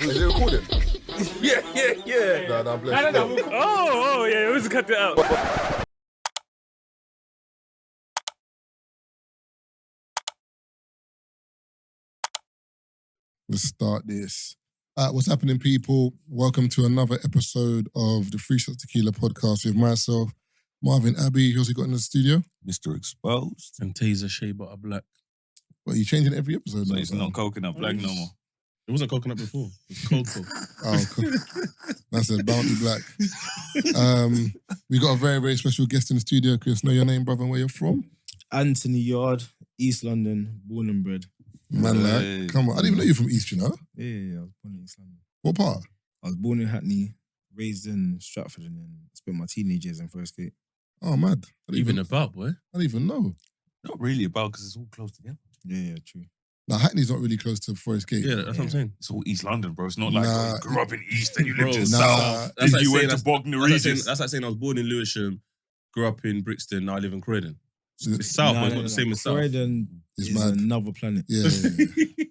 Is it recording? Yeah. Nah, I'm blessed. Oh, yeah, let's cut it out. Let's start this. What's happening, people? Welcome to another episode of the Free Shots Tequila podcast with myself, Marvin Abbey. Who's he got in the studio? Mr. Exposed. And Tazer Black. What, you changing every episode? So now, it's bro? not coconut black no more. It wasn't coconut before. It was cocoa. Oh, cool. That's a Bounty Black. We got a very, very special guest in the studio. Chris, know your name, brother, and where you're from? Anthony Yarde, East London, born and bred. Man, like, come on. I didn't even know you're from East, you know? Yeah, I was born in East London. What part? I was born in Hackney, raised in Stratford, and then spent my teenage years in Forest Gate. Oh, mad. I didn't Even about, boy. I didn't even know. Not really about because it's all close together. Yeah, true. Now, Hackney's not really close to Forest Gate. Yeah, that's what I'm saying. It's all East London, bro. It's not like Nah. you grew up in East and you Bro, lived in nah. South. That's like You saying went to Bognor Regis. That's like saying I was born in Lewisham, grew up in Brixton, now I live in Croydon. It's South, but it's not the same as South. Croydon It's is mad. another planet. Yeah.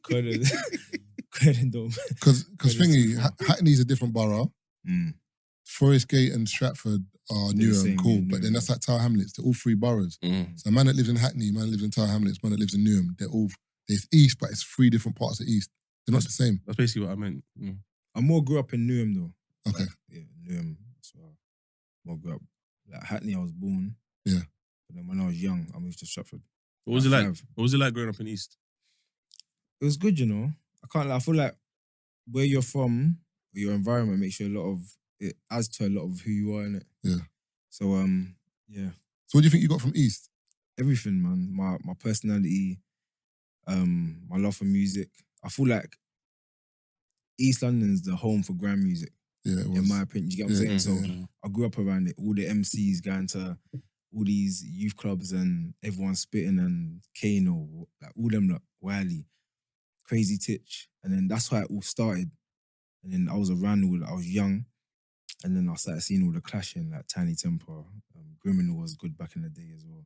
Croydon don't. Because thingy, Hackney's a different borough. Mm. Forest Gate and Stratford are They're new the and same, cool, yeah, but new, then that's like Tower Hamlets. They're all three boroughs. Mm. So a man that lives in Hackney, man that lives in Tower Hamlets, man that lives in Newham, they're all, there's East, but it's three different parts of East. They're not the same. That's basically what I meant. Mm. I more grew up in Newham though. Okay. Like, yeah, Newham. So I more grew up. Like Hackney, I was born. Yeah. But then when I was young, I moved to Stratford. What was it At like? 5. What was it like growing up in East? It was good, you know. I can't lie. I feel like where you're from, or your environment makes you it adds to a lot of who you are in it. Yeah. So yeah, So what do you think you got from East? everything, man. My personality, my love for music. I feel like East London's the home for grand music, Yeah, it was. in my opinion. You get what I'm Yeah, saying? yeah, So I grew up around it. All the MCs going to all these youth clubs and everyone spitting and Kano, like all them, like Wiley, Crazy Titch. And then that's how it all started. And then I was around all, I was young. And then I started seeing all the clashing, like Tiny Temper. Criminal was good back in the day as well.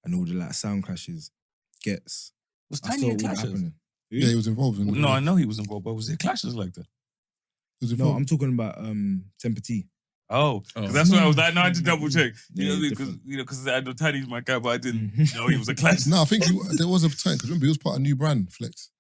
And all the like sound clashes. Gets. Was I saw Tiny all in that clashes? happening. Yeah, he was involved in it. No, I know he was involved, but was there clashes like that? He was No, involved. I'm talking about Temper T. Oh, Oh. 'cause that's why I was like, no, I had to double check. Yeah, You know, different. because I know Tiny's my guy, but I didn't know he was a clash. No, I think there was a time, because remember, he was part of New Brand, Flex.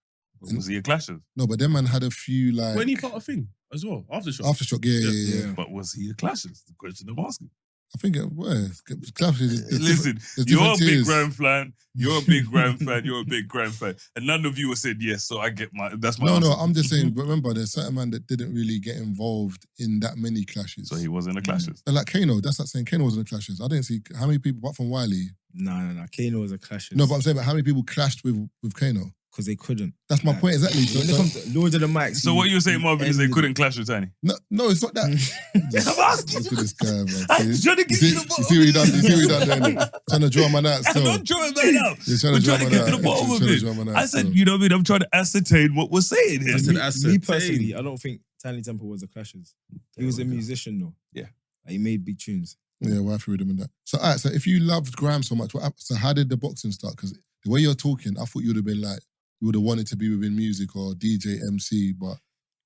Was he a clashes? No, but them man had a few like... When he part of thing as well, Aftershock. Aftershock, yeah. Yeah. But was he a clashes? The question I'm asking. I think it was. Clashes. Listen, there's you're a different big tiers. Grand fan. You're a big Grand fan. You're a big Grand fan, and none of you have said yes. So I get that's my No, answer. I'm just saying, but remember, there's certain man that didn't really get involved in that many clashes. So he wasn't a clashes. And like Kano, that's not saying Kano was in the clashes. I didn't see how many people, apart from Wiley. Nah. Kano was a clash. No, but I'm saying, but how many people clashed with Kano? Because they couldn't. That's my Like, point exactly. When it comes to Lords of the Mics. So what you're saying, Marvin, is they ended- couldn't clash with Tiny. No, it's not that. I'm asking Look at this guy, man. I'm See? trying to give you the You see what he done? You see what he done there? Trying to draw man out I'm still. not drawing that out. You're trying We're to draw trying to man get out. to the bottom You're of trying to it. draw man out I said, still. you know what I mean? I'm trying to ascertain what we're saying here. I said Me ascertain. personally, I don't think Tiny Temper was a clashes. He was a musician though. Yeah. Like, he made big tunes. Yeah, well, I threw them in that. So, all right, so if you loved Graham so much, so how did the boxing start? Because the way you're talking, I thought you would have been like, you would have wanted to be within music or DJ, MC, but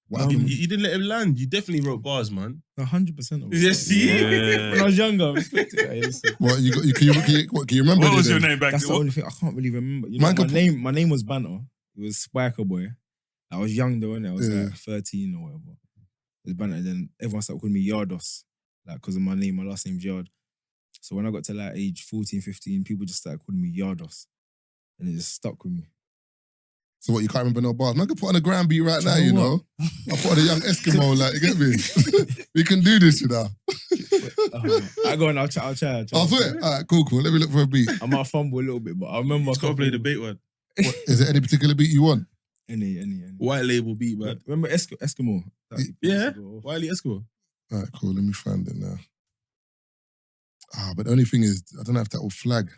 what happened? You didn't let him land. You definitely wrote bars, man. 100% of it. Yeah, see? When I was younger, I respected it. Hey, listen. What, can you remember? What was your then? name back That's the then? only thing I can't really remember. You know, Man could my name was Banter. It was Spiker Boy. I was young though, innit? I was Yeah. like 13 or whatever. It was Banter. Then everyone started calling me Yardos. Like, because of my name, my last name's Yard. So when I got to like age 14, 15, people just started calling me Yardos. And it just stuck with me. So what, you can't remember no bars? Man, I could put on a grand beat right Do now, you you know know? I put on a young Eskimo, like, you get me? We can do this, you know? I go on, I'll try. I'll swear. All right, cool. Let me look for a beat. I might fumble a little bit, but I remember. Just gotta play the bait one. What, is there any particular beat you want? Any. White label beat, man. Remember Eskimo? Yeah. Wiley Escobar. All right, cool. Let me find it now. But the only thing is, I don't know if that will flag.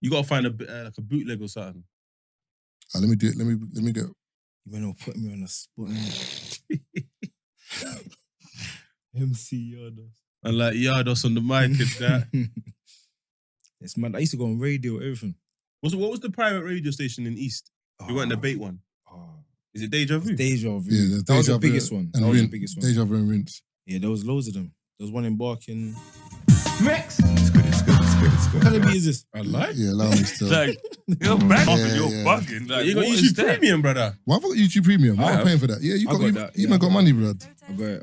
You gotta find like a bootleg or something. Let me do it. Let me get. You know, putting me on the spot. MC Yardos. And like Yardos on the mic and that. It's mad. I used to go on radio, everything. What was the private radio station in East? We weren't the bait one. Oh, Is it Deja Vu? Deja Vu. Yeah, that was Deja the Vu biggest one. and That was the Rinse. biggest one. Deja Vu and Rinse. Yeah, there was loads of them. There was one in Barking. Mix. It's good. What kind of beat is this? I like. Yeah, allow me still. Like, you're back Yeah, and you're yeah. bugging. Like, You got what YouTube is that? Premium, brother. Why have I got YouTube Premium? I I'm have. paying for that. Yeah, you I got got you, that, you yeah. man got money, blood. I got it.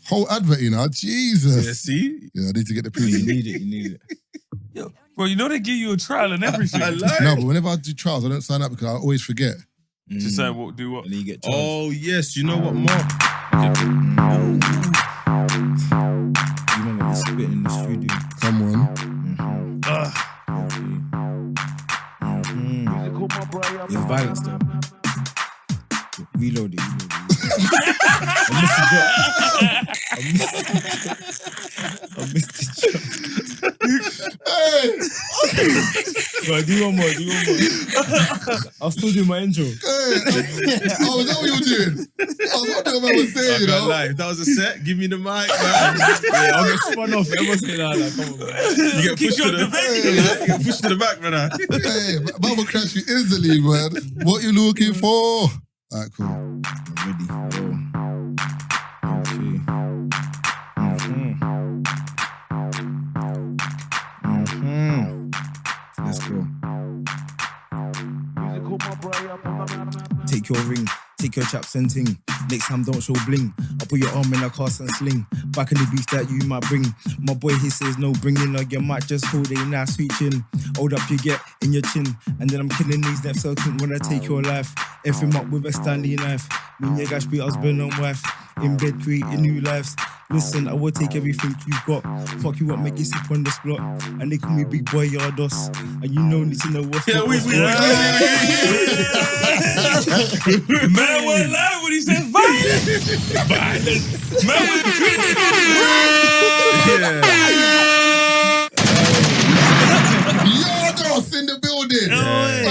Whole advert, you know. Jesus. Yeah, see? Yeah, I need to get the You premium. need it. Yo, bro, you know they give you a trial and everything. I like. No, but whenever I do trials, I don't sign up because I always forget. Just say what, do what. And then you get charged. Oh, yes. You know what, Mark? You know what? Spitting in the studio. Come on. It's violence though. Reload it. I missed the shot. Hey! Right, do one more. I'll still do my intro. Hey! Oh, is that what you were doing? I was wondering what I was saying, you know? If that was a set, give me the mic, man. Yeah, I'll get spun off. Everyone's saying that. Come on, man. You get pushed to the back. You get pushed to the back, brother. Hey, Bible crash you instantly, man. What you looking for? Alright, cool. I'm ready. Yo. Okay. Let's go. Take your ring, take your chaps and ting. Next time don't show bling. I'll put your arm in a cast and sling. Back in the beats that you might bring. My boy he says no bringing, or you might just hold a nice sweet chin. Hold up you get in your chin. And then I'm killing these left circles when I take your life. F him up with a Stanley knife. Me and your guys be husband and wife. In bed creating new lives. Listen, I will take everything you got. Fuck you up, make you sleep on the spot. And they call me Big Boy Yardos. And you know need to know what's Yeah, what. Man won't lie when he says violence. Man was drinking. Yardos in the building! Yeah.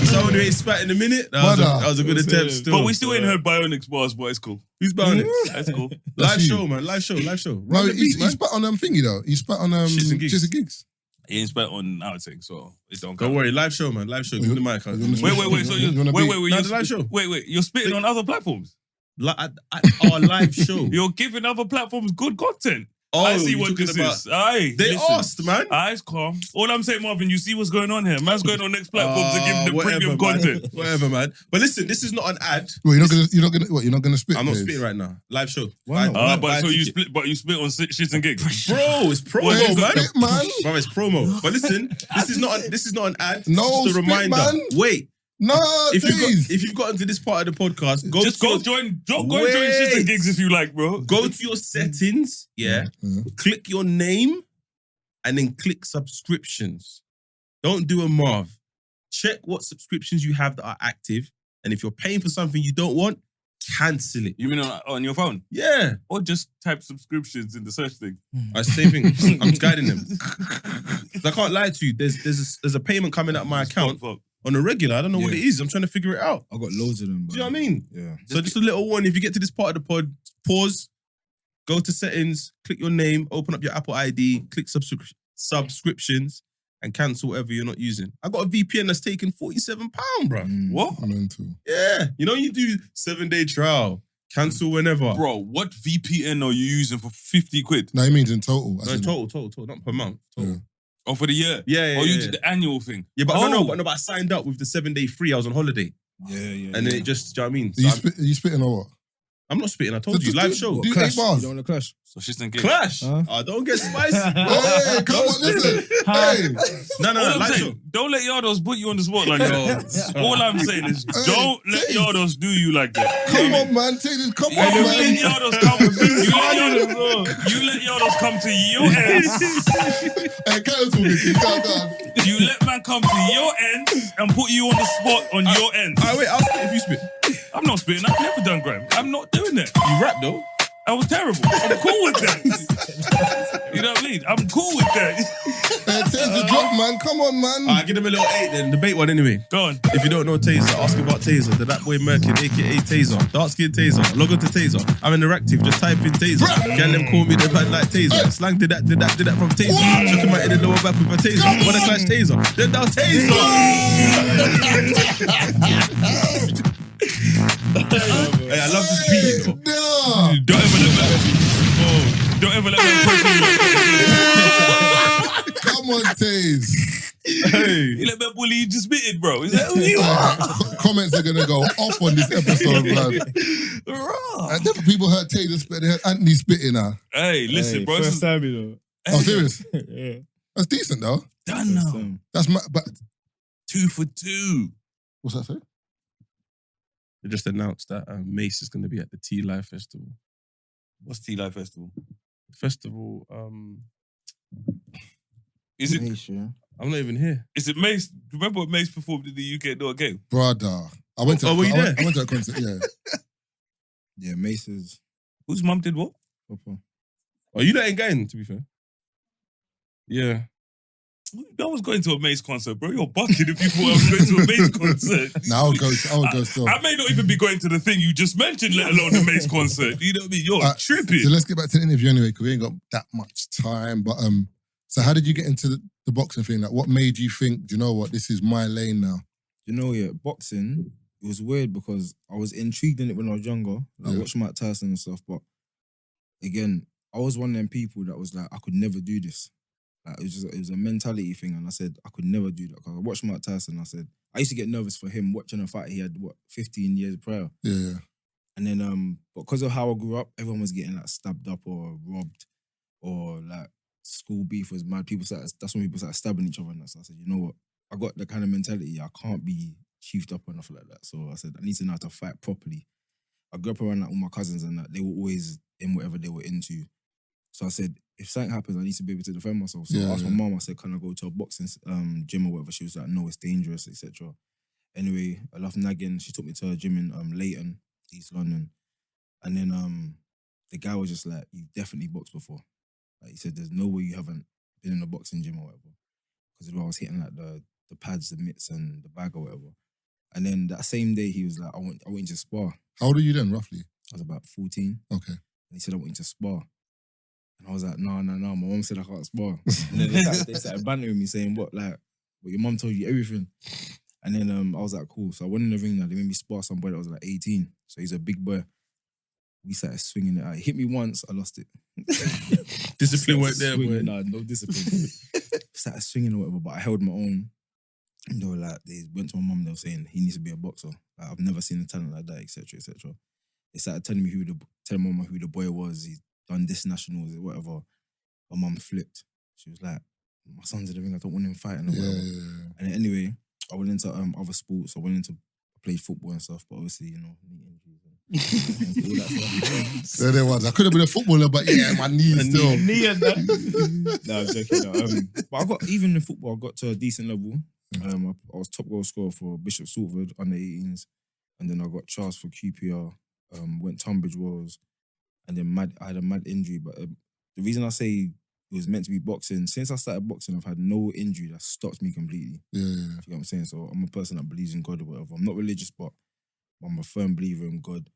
So anyway, spat in a minute. That was a good attempt still. But we still ain't heard Bionics bars, but it's cool. Who's Bionics? That's cool. Live you. show, man. Live show. No, Run the he beat, man. spat on thingy though. He spat on Shits and gigs. He ain't spent on outing, so it don't Don't count. worry, live show, man. Live show. Give me the mic. You wanna- Wait. So You wanna wait. beat? No, the live show. Wait. You're spitting on other platforms. Our live show. You're giving other platforms good content. Oh, I see you're what talking this about- is. Aye, They listen. asked, man. It's calm. All I'm saying, Marvin, you see what's going on here. Man's going on next platform to give them Whatever, premium man. content. Whatever, man. But listen, this is not an ad. Well, you're not gonna spit. I'm not Dave? spitting right now. Live show. Wow. But you split on shits and gigs. Bro, it's promo, Well, man. spit, man. Bro, it's promo. But listen, this is not an ad. No, It's just a spit, reminder. man. Wait, No, please. if you've gotten to this part of the podcast, go Just to go your, join shits and gigs if you like, bro. go to your settings. Yeah. Click your name, and then click subscriptions. Don't do a Marv. Check what subscriptions you have that are active, and if you're paying for something you don't want, cancel it. You mean on your phone? Yeah. Or just type subscriptions in the search thing. I say things. I'm guiding them. 'Cause I can't lie to you. There's a payment coming out of my account Fuck. on a regular. I don't know what Yeah. it is. I'm trying to figure it out. I got loads of them. Do you know what I mean? Yeah. So just a little one. If you get to this part of the pod, pause, go to settings, click your name, open up your Apple ID, click subscriptions, and cancel whatever you're not using. I got a VPN that's taking £47, bro. What? Mental. Yeah. You know you do 7-day trial, cancel whenever. Bro, what VPN are you using for 50 quid? No, he means in total. No, total, not per month. Total. Yeah. Oh, for the year? Yeah, Or you yeah. did the annual thing? Yeah, but but I signed up with the 7-day free. I was on holiday. Yeah. And then it just, do you know what I mean? Are you spitting or what? I'm not spitting, I told you. just Live do- show. do- Clash. 8 bars. You don't want to clash? So shits and gigs. Clash. Huh? Oh, don't get spicy. Hey, come on, listen. Hey, No, All I'm live show. saying, don't let Yardos put you on the spot like that. All I'm saying is, don't let Taze. Yardos do you like that. come on, man. Take this. Come on, You let man. Yardos come. You let Yardos come to your ends. Hey, carry on talking, kid. Calm down. You let man come to your ends and put you on the spot on your ends. Alright, wait, I'll spit if you spit. I'm not spitting. I've never done grime. I'm not doing that. You rap though. I was terrible. I'm cool with that. You know what I mean? I'm cool with that. Hey, take the drop, man. Come on, man. Alright, give them a little 8 then. Debate one anyway. Go on. If you don't know Tazer, ask about Tazer. The That Boy Merkin, aka Tazer. Dark skin Tazer. Log on to Tazer. I'm interactive, just type in Tazer. Can them call me the bad like Tazer. Slang did that from Tazer. Shook him out in the lower back with a Tazer. Wanna clash Tazer. Then down Tazer. Hey, I love this beat, you know. No. Don't ever let that person. Come on, Taze. Hey, you let that bully you just spitted, bro. Is that who you are? Comments are gonna go off on this episode, man. And then people heard Tazer spit, they heard Anthony spitting now. Hey, listen, bro. First time, you know. Oh, serious? Yeah. That's decent though. Done now. That's but 2 for 2. what's that say? They just announced that Mace is going to be at the Tea Live Festival. What's Tea Live Festival? Festival, Is it? I'm not even here. Is it Mace? Remember what Mace performed in the UK No Game? Brother. I went to were you there? I went to a concert, yeah. Yeah, Mace's. Whose mum did what? Papa. Oh, you ain't going, to be fair. Yeah. I was going to a Mace concert, bro. You're bucking if you thought I was going to a Mace concert. No, I would go still. I may not even be going to the thing you just mentioned, let alone the Mace concert. You know what I mean? You're tripping. So let's get back to the interview anyway, because we ain't got that much time. But so how did you get into the boxing thing? Like, what made you think, do you know what, this is my lane now? You know, yeah, boxing, it was weird because I was intrigued in it when I was younger. Like, I watched Mike Tyson and stuff, but again, I was one of them people that was like, I could never do this. Like, it was a mentality thing, and I said, I could never do that. Because I watched Mike Tyson, and I said, I used to get nervous for him watching a fight he had, 15 years prior. Yeah. And then, because of how I grew up, everyone was getting like stabbed up or robbed, or like school beef was mad. That's when people started stabbing each other. And so I said, you know what? I got that kind of mentality. I can't be chiefed up or nothing like that. So I said, I need to know how to fight properly. I grew up around like all my cousins and that they were always in whatever they were into. So I said, if something happens, I need to be able to defend myself. So I asked my mum, I said, can I go to a boxing gym or whatever? She was like, no, it's dangerous, etc. Anyway, I left nagging. She took me to a gym in Leighton, East London. And then the guy was just like, you've definitely boxed before. Like, he said, there's no way you haven't been in a boxing gym or whatever. Because I was hitting like the pads, the mitts and the bag or whatever. And then that same day, he was like, I want you to spar. How old are you then, roughly? I was about 14. Okay. And he said, I want you to spar. And I was like, no. My mum said I can't spar. And then they started bantering me saying, what, your mum told you everything. And then I was like, cool. So I went in the ring now. They made me spar some boy that was like 18. So he's a big boy. We started swinging it out. He hit me once, I lost it. Discipline weren't there, boy. Nah, no discipline. Started swinging or whatever, but I held my own. And they were like, they went to my mum, they were saying, he needs to be a boxer. Like, I've never seen a talent like that, etc., etc. They started telling my mum who the boy was. He's done this nationals, whatever. My mum flipped. She was like, my son's in the ring, I don't want him fighting or whatever. Yeah. And then anyway, I went into other sports. I went into play football and stuff, but obviously, you know, knee injuries and all that stuff. There was. I could have been a footballer, but yeah, my knee still. Knee and that. No, I'm joking. But even in football, I got to a decent level. I was top goal scorer for Bishop Salford under 18s, and then I got charged for QPR. Went Tunbridge Wells, and then I had a mad injury. But the reason I say it was meant to be boxing, since I started boxing, I've had no injury that stopped me completely. Yeah. Do you know what I'm saying? So I'm a person that believes in God or whatever. I'm not religious, but I'm a firm believer in God.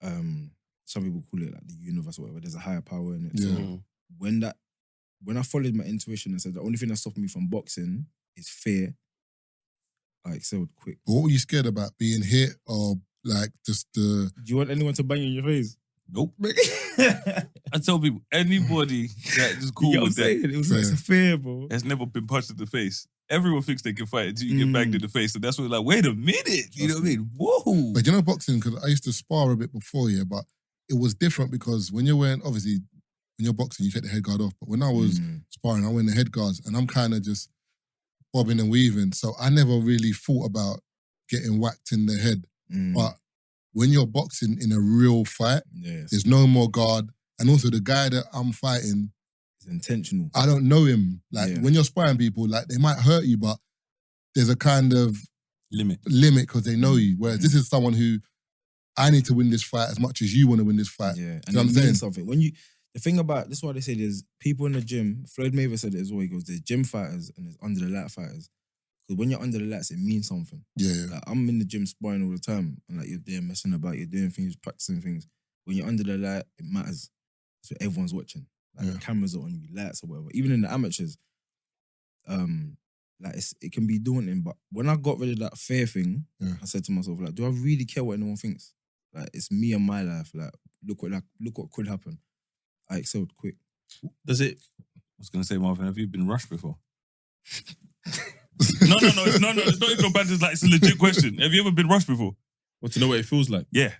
Some people call it like the universe or whatever. There's a higher power in it. Yeah. So when I followed my intuition and said the only thing that stopped me from boxing is fear, I excelled quick. But what were you scared about? Being hit or like just the... Do you want anyone to bang you in your face? Nope. I tell people, anybody that is cool with that, it was like, it's a fear, bro. has never been punched in the face. Everyone thinks they can fight until you get banged in the face. And that's when like, wait a minute. You know what I mean? Whoa. But you know boxing, because I used to spar a bit before, yeah, but it was different because when you're wearing, obviously, when you're boxing, you take the head guard off. But when I was sparring, I wear the head guards and I'm kind of just bobbing and weaving. So I never really thought about getting whacked in the head. But when you're boxing in a real fight, there's no more guard. And also the guy that I'm fighting, it's intentional. I don't know him. Like when you're sparring people, like they might hurt you, but there's a kind of limit because they know you. Whereas this is someone who, I need to win this fight as much as you want to win this fight. Yeah, and you know what I'm saying? Something. The thing about, this is why they say there's people in the gym, Floyd Mayweather said it as well, he goes, there's gym fighters and there's under the light fighters. Because when you're under the lights, it means something. Yeah. Like, I'm in the gym sparring all the time and like you're there messing about, you're doing things, practicing things. When you're under the light, it matters. So everyone's watching. Like the cameras are on you, lights or whatever. Even in the amateurs, like it can be daunting. But when I got rid of that fear thing, I said to myself, like, do I really care what anyone thinks? Like it's me and my life. Like look what could happen. I excelled quick. Does it? I was gonna say, Marvin, have you been rushed before? No. It's not even no bad. It's a legit question. Have you ever been rushed before? Want to know what it feels like? Yeah.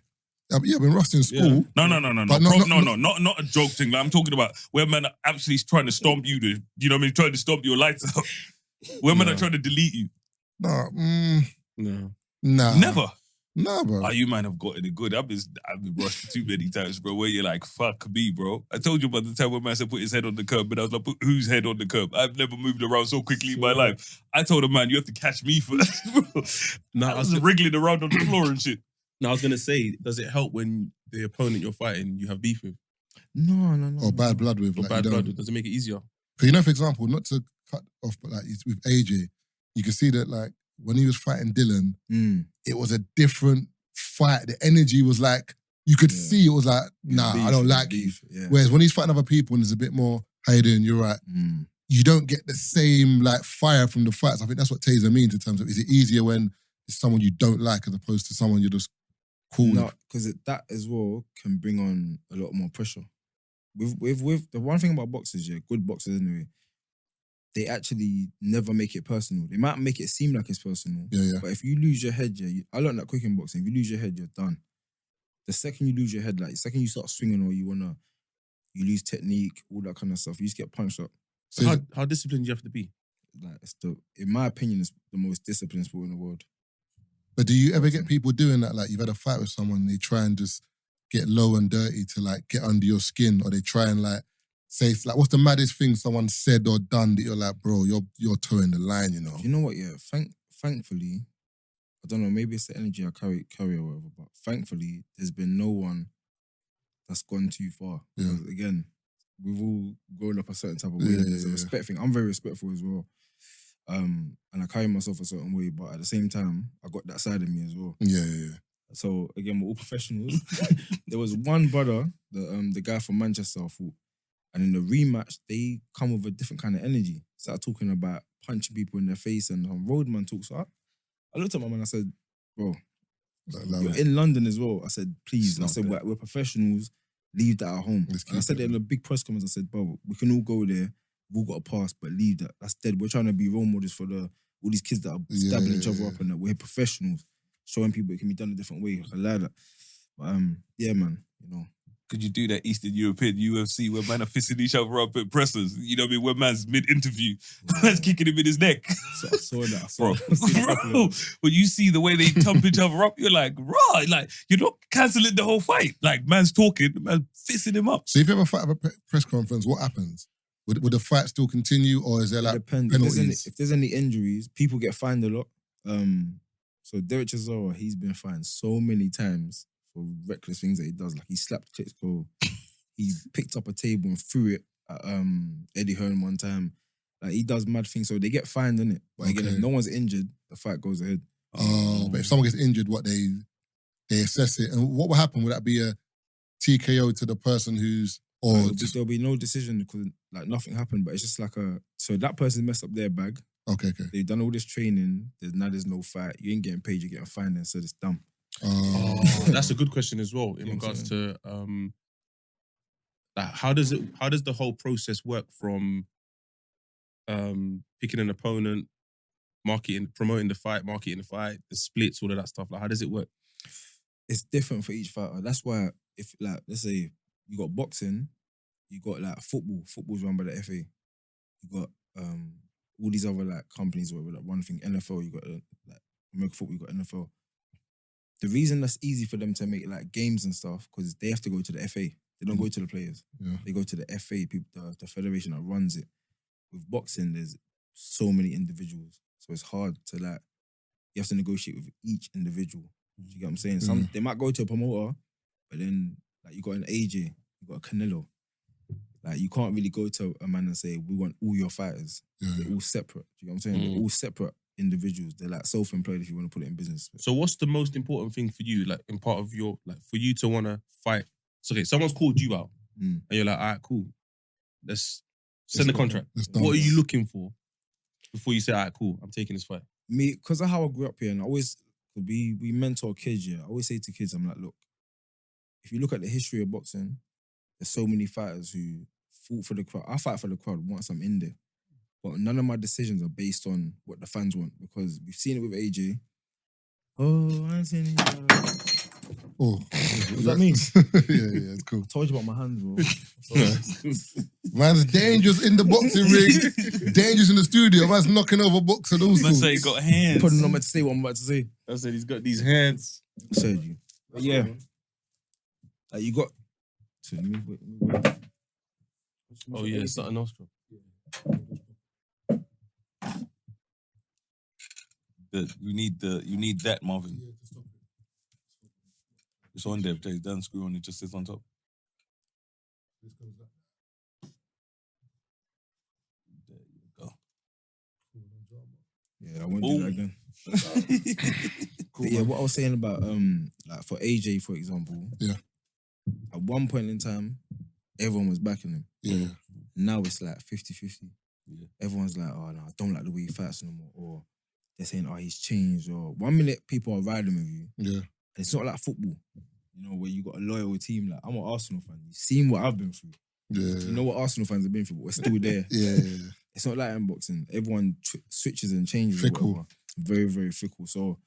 I've been rushed in school. No. But Not a joke thing. Like, I'm talking about where men are actually trying to stomp you. You know what I mean? Trying to stomp your lights out. Where men are trying to delete you. No. Nah. Never. Nah, bro. Oh, you might have gotten it good. I've been rushed too many times, bro. Where you're like, fuck me, bro. I told you about the time when man said put his head on the curb, but I was like, put whose head on the curb? I've never moved around so quickly in my life. I told a man, you have to catch me first, bro. No, I was wriggling around on the floor and shit. No, I was gonna say, does it help when the opponent you're fighting you have beef with? No. Or bad blood with. Or like, bad blood with? Does it make it easier? Because for example, not to cut off, but like with AJ, you can see that like when he was fighting Dylan, it was a different fight. The energy was like, you could see it was like, nah, I don't like you. Yeah. Whereas when he's fighting other people and there's a bit more, how you doing, you're right, you don't get the same like fire from the fights. I think that's what Tazer means in terms of, is it easier when it's someone you don't like as opposed to someone you're just cool No, with? because that as well can bring on a lot more pressure. With the one thing about boxers, good boxers anyway, they actually never make it personal. They might make it seem like it's personal. Yeah. But if you lose your head, I learned that quick in boxing. If you lose your head, you're done. The second you lose your head, like the second you start swinging or you lose technique, all that kind of stuff, you just get punched up. So how disciplined do you have to be? Like in my opinion, it's the most disciplined sport in the world. But do you ever get people doing that? Like you've had a fight with someone, they try and just get low and dirty to like get under your skin, or they try and like say, like, what's the maddest thing someone said or done that you're like, bro, you're towing the line, you know? You know what? Yeah, thankfully, I don't know. Maybe it's the energy I carry or whatever. But thankfully, there's been no one that's gone too far. Yeah. Because, again, we've all grown up a certain type of way. There's a respect thing. I'm very respectful as well. And I carry myself a certain way, but at the same time, I got that side of me as well. Yeah. So again, we're all professionals. There was one brother, the guy from Manchester, I thought, and in the rematch, they come with a different kind of energy. Started talking about punching people in their face and roadman talk. So I looked at my man and I said, bro, you're in London as well. I said, please. I said, we're professionals. Leave that at home. And I said it in a big press conference. I said, bro, we can all go there. We've all got a pass, but leave that. That's dead. We're trying to be role models for all these kids that are stabbing each other up, and that we're professionals, showing people it can be done a different way. I like that. But yeah, man, you know. Could you do that Eastern European UFC where man are fisting each other up at pressers? You know what I mean? Where man's mid-interview, man's kicking him in his neck. So I saw that. Bro, when you see the way they thump each other up, you're like, raw, like, you're not cancelling the whole fight. Like, man's talking, man's fisting him up. So if you ever fight at a press conference, what happens? Would the fight still continue, or is there like penalties? If there's any injuries, people get fined a lot. So Derek Chisora, he's been fined so many times for reckless things that he does. Like he slapped Klitschko, he picked up a table and threw it at Eddie Hearn one time. Like he does mad things, so they get fined, innit? But again, if no one's injured, the fight goes ahead. Oh, but if someone gets injured, what they assess it, and what will happen? Would that be a TKO to the person who's, or just there'll be no decision because like nothing happened, but it's just like so that person messed up their bag. Okay. They've done all this training. There's no fight. You ain't getting paid. You're getting fined, and so it's dumb. That's a good question as well in regards to like how does the whole process work from picking an opponent, promoting the fight, the splits, all of that stuff. Like how does it work? It's different for each fighter. That's why if like let's say you got boxing, you got like football. Football's run by the FA. You got all these other like companies or like one thing. NFL, you got like American football, you got NFL. The reason that's easy for them to make like games and stuff because they have to go to the FA. They don't go to the players. Yeah. They go to the FA, people, the federation that runs it. With boxing, there's so many individuals, so it's hard to like. You have to negotiate with each individual. You get what I'm saying? Some they might go to a promoter, but then like you got an AJ, you got a Canelo. Like you can't really go to a man and say we want all your fighters. Yeah. They're all separate. You get what I'm saying? They're all separate individuals. They're like self-employed if you want to put it in business. So what's the most important thing for you, like in part of your, like for you to want to fight? So okay, someone's called you out and you're like, all right, cool. Let's send the contract. What are you looking for before you say, all right, cool, I'm taking this fight? Me, because of how I grew up here and I always, we mentor kids, yeah. I always say to kids, I'm like, look, if you look at the history of boxing, there's so many fighters who fought for the crowd. I fight for the crowd once I'm in there. But none of my decisions are based on what the fans want because we've seen it with AJ. Oh, I'm seeing it. Oh, What does that mean? yeah, it's cool. I told you about my hands, bro. Man's dangerous in the boxing ring, dangerous in the studio. Man's knocking over boxing also. Man say he got hands. Probably not meant to say what I'm about to say. I said he's got these hands. I said you. But yeah. You got... So, wait. Oh yeah, it's not a nostril. You need that, Marvin. It's on there. There's down screw on it. Just sits on top. There you go. Yeah, I won't do that again. Cool, But yeah, man. what I was saying about like for AJ, for example, Yeah. at one point in time, everyone was backing him. Yeah. Now it's like 50-50. Yeah. Everyone's like, oh no, I don't like the way he fights no more. Or they're saying, oh, he's changed. Or 1 minute people are riding with you. Yeah. And it's not like football, you know, where you got a loyal team. Like, I'm an Arsenal fan. You've seen what I've been through. Yeah. You know what Arsenal fans have been through, but we're still there. Yeah. It's not like unboxing. Everyone switches and changes. Fickle. Or whatever. Very, very fickle. So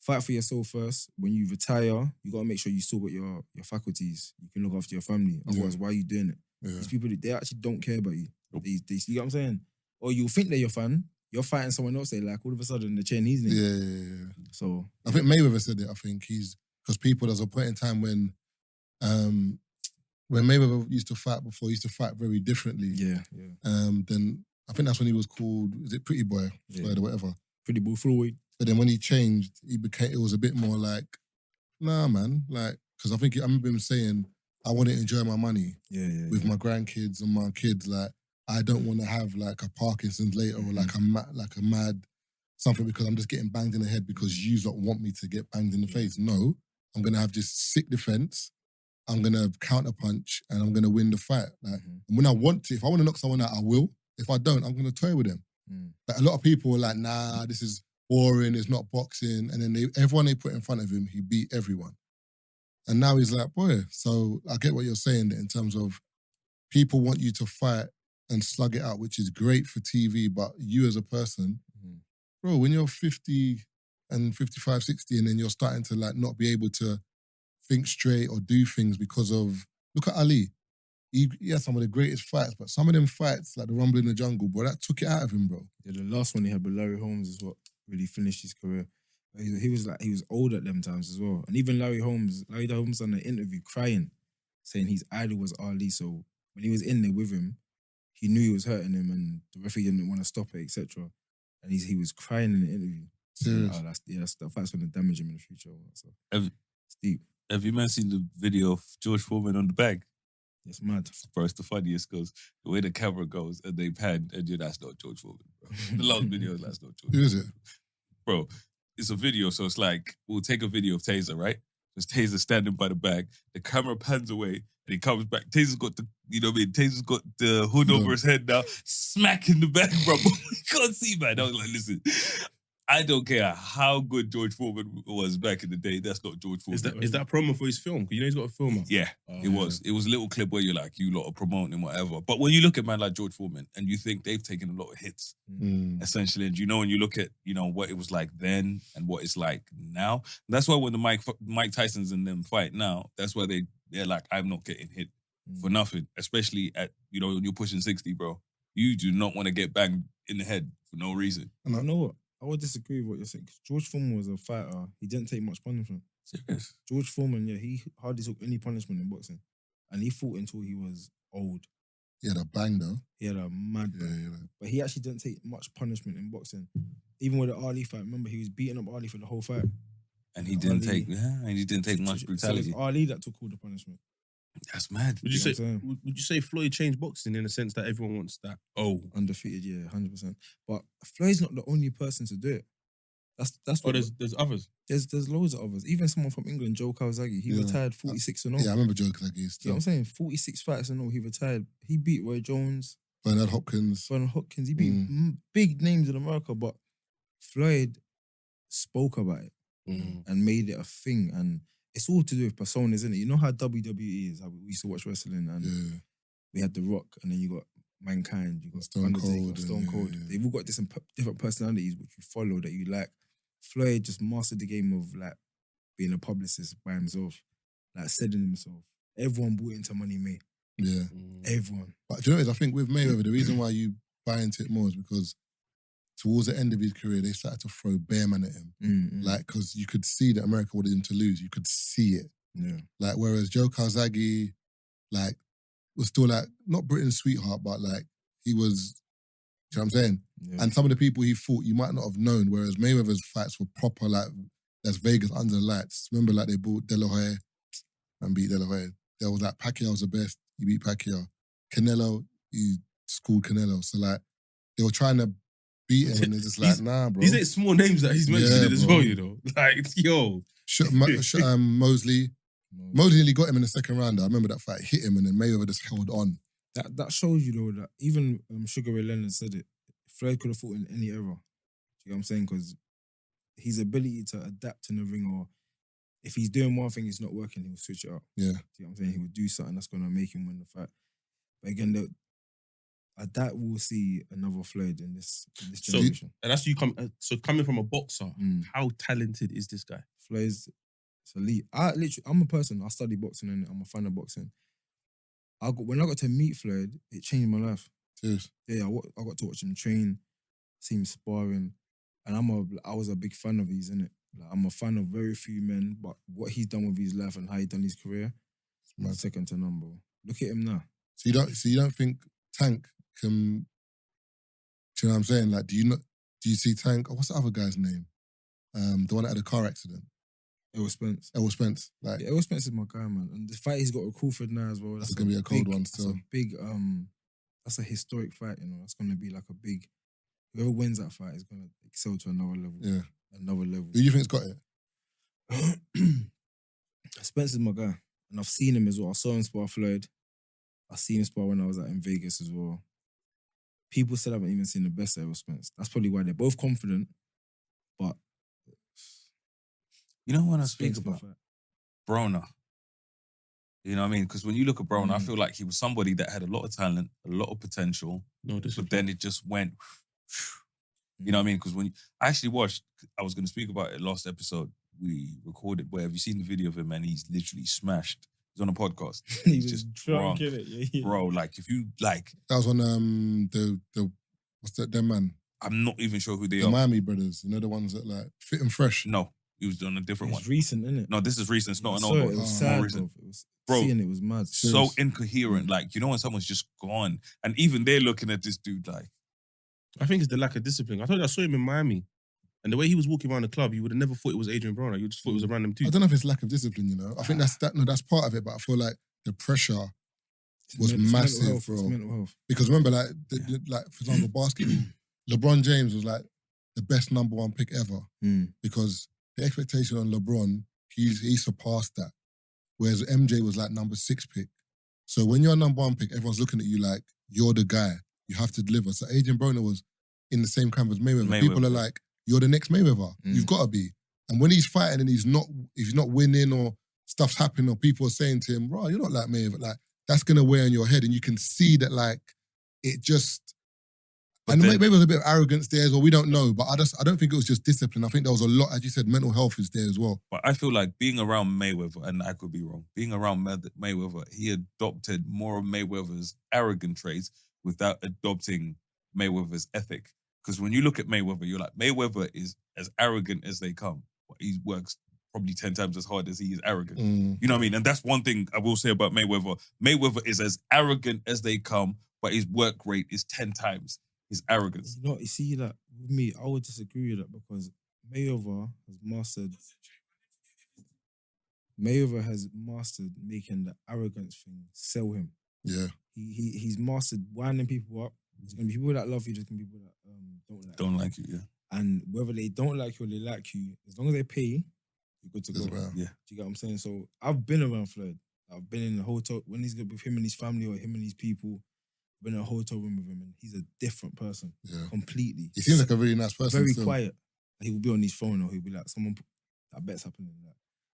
fight for yourself first. When you retire, you got to make sure you still got your faculties. You can look after your family. Otherwise, why are you doing it? Yeah. These people, they actually don't care about you. Nope. You get what I'm saying? Or you think they're your fan. You're fighting someone else. They like all of a sudden the chain he's in. Yeah. So I think Mayweather said it. I think because people, there's a point in time when Mayweather used to fight before, he used to fight very differently. yeah. Then I think that's when he was called, is it Pretty Boy, Yeah. or whatever. Pretty bull Floyd. But then when he changed, it was a bit more like, nah, man, like, because I remember him saying, I want to enjoy my money with my grandkids and my kids. Like, I don't want to have like a Parkinson's later or like a mad something because I'm just getting banged in the head because you don't want me to get banged in the face. No, I'm gonna have just sick defense. I'm gonna counter punch and I'm gonna win the fight. Like, and when I want to, if I want to knock someone out, I will. If I don't, I'm gonna toy with them. But a lot of people were like, nah, this is boring. It's not boxing. And then everyone they put in front of him, he beat everyone. And now he's like, boy. So I get what you're saying in terms of people want you to fight and slug it out, which is great for TV, but you as a person, bro, when you're 50 and 55, 60, and then you're starting to like not be able to think straight or do things because of, look at Ali. He had some of the greatest fights, but some of them fights, like the Rumble in the Jungle, bro, that took it out of him, bro. Yeah, the last one he had with Larry Holmes is what really finished his career. He was old at them times as well. And even Larry Holmes done an interview crying, saying his idol was Ali. So when he was in there with him, he knew he was hurting him and the referee didn't want to stop it, etc. And he was crying in the interview. Serious? That fight's going to damage him in the future. So it's deep. Have you man seen the video of George Foreman on the bag? It's mad. Bro, it's the funniest because the way the camera goes and they pan and that's not George Foreman, bro. The last video is that's not George Who is it? Bro, it's a video, so it's like, we'll take a video of Tazer, right? There's Tazer standing by the bag, the camera pans away, and he comes back. Tazer's got the, you know what I mean? Tazer's got the hood over his head now, smacking the bag, bro. You can't see, man. I was like, listen, I don't care how good George Foreman was back in the day. That's not George Foreman. Is that a promo for his film? Because you know he's got a film out. Yeah, it was. It was a little clip where you're like, you lot are promoting whatever. But when you look at man like George Foreman and you think they've taken a lot of hits, essentially, and you know, when you look at, you know, what it was like then and what it's like now, that's why when the Mike Tyson's and them fight now, that's why they're like, I'm not getting hit for nothing, especially at, you know, when you're pushing 60, bro. You do not want to get banged in the head for no reason. And I know what? I would disagree with what you're saying. 'Cause George Foreman was a fighter. He didn't take much punishment. Serious? George Foreman, yeah, he hardly took any punishment in boxing. And he fought until he was old. He had a bang though. He had a mad bang. Yeah. But he actually didn't take much punishment in boxing. Even with the Ali fight, remember, he was beating up Ali for the whole fight. And he didn't Ali- take much brutality. So it's Ali that took all the punishment. That's mad. Would you You know say what I'm saying? would you say Floyd changed boxing in the sense that everyone wants that? Oh, Undefeated, yeah, 100%. But Floyd's not the only person to do it. That's what there's others. there's loads of others. Even someone from England, Joe Kawasaki, he retired 46 and 0. Yeah, I remember joking like he's You know still. what I'm saying? 46 fights and 0, he retired. He beat Roy Jones, Bernard Hopkins. Bernard Hopkins. He beat big names in America, but Floyd spoke about it and made it a thing. And it's all to do with personas, isn't it? You know how WWE is, how we used to watch wrestling and we had The Rock and then you got Mankind, you got Stone Undertaker, Cold, Stone Cold. They've all got different personalities which you follow, that you like. Floyd just mastered the game of like being a publicist by himself, like selling himself. Everyone bought into Money May. Yeah. Everyone. But do you know what it is? I think with Mayweather, the reason why you buy into it more is because towards the end of his career, they started to throw bear man at him. Like, because you could see that America wanted him to lose. You could see it. Yeah. Like, whereas Joe Calzaghe, like, was still like, not Britain's sweetheart, but like, he was, you know what I'm saying? Yeah. And some of the people he fought, you might not have known, whereas Mayweather's fights were proper, like, Las Vegas under the lights. Remember, like, they bought De La Hoya and beat De La Hoya. There was like, Pacquiao's the best, he beat Pacquiao. Canelo, he schooled Canelo. So, like, they were trying to beat him and they're just like, nah, bro. These ain't small names that he's mentioned as bro. well, you know? Like, yo. Mosley nearly got him in the second round. I remember that fight hit him and then Mayweather just held on. That shows you though that even Sugar Ray Leonard said it. Floyd could have fought in any era. Do you know what I'm saying? Because his ability to adapt in the ring, or if he's doing one thing, it's not working, he'll switch it up. Yeah. Do you know what I'm saying? He would do something that's going to make him win the fight. But again, that we'll see another Floyd in this generation. And that's you so coming from a boxer, how talented is this guy? Floyd's elite. I'm a person. I study boxing and I'm a fan of boxing. When I got to meet Floyd, it changed my life. Cheers. Yeah, I got to watch him train, see him sparring, and I was a big fan of his, innit? Like, I'm a fan of very few men, but what he's done with his life and how he done his career, second to none, bro. Look at him now. So you don't think Tank can? Do you know what I'm saying? Like, do you see Tank? Oh, what's the other guy's name? The one that had a car accident. Errol Spence. Like, Errol Spence is my guy, man. And the fight he's got with Crawford now as well. That's gonna be a cold one still. That's a big, that's a historic fight, you know. That's gonna be like a big. Whoever wins that fight is gonna excel to another level. Yeah, another level. Who do you think's got it? Spence is my guy, and I've seen him as well. I saw him spar Floyd. I seen him spar when I was in Vegas as well. People still haven't even seen the best of Errol Spence. That's probably why they're both confident, but. You know when I speak about Broner, you know what I mean? Because when you look at Broner, I feel like he was somebody that had a lot of talent, a lot of potential, but then it just went, you know what I mean? Because I actually watched, I was going to speak about it last episode, we recorded where, have you seen the video of him and he's literally smashed? He's on a podcast. He's just drunk. Yeah. Bro, like if you like... That was on the what's that, them man? I'm not even sure who they are. The Miami brothers, you know the ones that like Fit and Fresh? No. He was on a different one. It's recent, isn't it? No, this is recent. It's not an old one. It was sad, bro. Seeing it was mad. So incoherent. Like, you know when someone's just gone. And even they're looking at this dude like... I think it's the lack of discipline. I told you I saw him in Miami. And the way he was walking around the club, you would have never thought it was Adrian Broner. You just thought it was a random dude. I don't know if it's lack of discipline, you know. I think that's part of it, but I feel like the pressure was massive, bro. It's mental health. Because remember, like, for example, basketball, LeBron James was like the best number one pick ever because the expectation on LeBron, he surpassed that. Whereas MJ was like number 6 pick. So when you're number 1 pick, everyone's looking at you like, you're the guy. You have to deliver. So Adrian Broner was in the same camp as Mayweather. People are like, you're the next Mayweather. You've got to be. And when he's fighting and he's not winning or stuff's happening or people are saying to him, bro, you're not like Mayweather. Like, that's going to wear on your head. And you can see that, like, it just... And maybe there was a bit of arrogance there as well. We don't know. But I don't think it was just discipline. I think there was a lot, as you said, mental health is there as well. But I feel like being around Mayweather, and I could be wrong, being around Mayweather, he adopted more of Mayweather's arrogant traits without adopting Mayweather's ethic. Because when you look at Mayweather, you're like, Mayweather is as arrogant as they come. But he works probably 10 times as hard as he is arrogant. You know what I mean? And that's one thing I will say about Mayweather. Mayweather is as arrogant as they come, but his work rate is 10 times his arrogance. You know, you see that with me, I would disagree with that because Mayweather has mastered making the arrogance thing sell him. Yeah. He's mastered winding people up. There's gonna be people that love you, there's gonna be people that don't like you, yeah. And whether they don't like you or they like you, as long as they pay, you're good to go. Yeah. Do you get what I'm saying? So I've been around Floyd. I've been in the hotel when he's with him and his family or him and his people. Been in a hotel room with him and he's a different person. Yeah. Completely. He seems like a really nice person. Very quiet. He will be on his phone or he'll be like, someone, that bet's happening.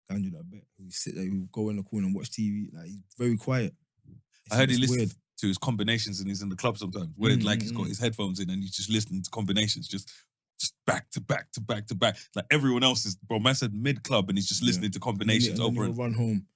That Can't do that bet. He sit there, he go in the corner and watch TV. Like he's very quiet. I heard he It's listens to his combinations and he's in the club sometimes. Where like he's got his headphones in and he's just listening to combinations, just back to back to back to back. Like everyone else is, bro. Man said mid club and he's just listening to combinations over and run home.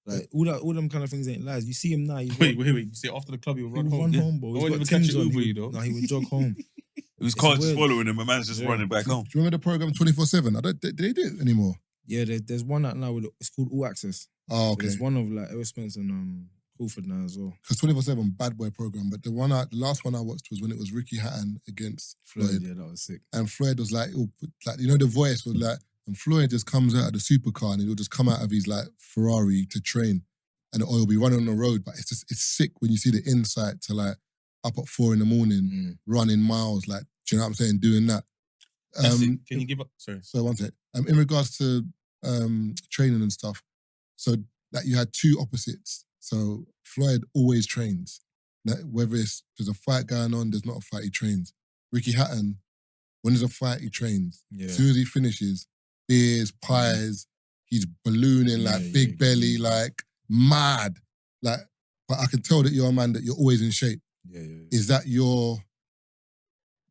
Like all them kind of things ain't lies. You see him now. Wait. You say after the club he'll run home? Run home, bro. No one even catch Uber, you know. No, he would jog home. It was cars just following him. My man's just running back home. Do you remember the program 24/7? Do they do it anymore? Yeah, there's one out now. It's called All Access. Oh, okay. There's one of like Ever Spence and Crawford now as well. Because 24/7 bad boy program, but the last one I watched was when it was Ricky Hatton against Floyd. Yeah, that was sick. And Floyd was like, the voice was like, and Floyd just comes out of the supercar and he'll just come out of his like Ferrari to train, and or he'll be running on the road. But it's sick when you see the insight to like up at 4 a.m, running miles. Like, do you know what I'm saying? Doing that. Can you give up? Sorry. So one sec. In regards to training and stuff, so that you had two opposites. So Floyd always trains. Whether there's a fight going on, there's not a fight, he trains. Ricky Hatton, when there's a fight, he trains. Yeah. As soon as he finishes, beers, pies, he's ballooning like big belly, like mad. Like, but I can tell that you're a man that you're always in shape. Yeah. Is that your?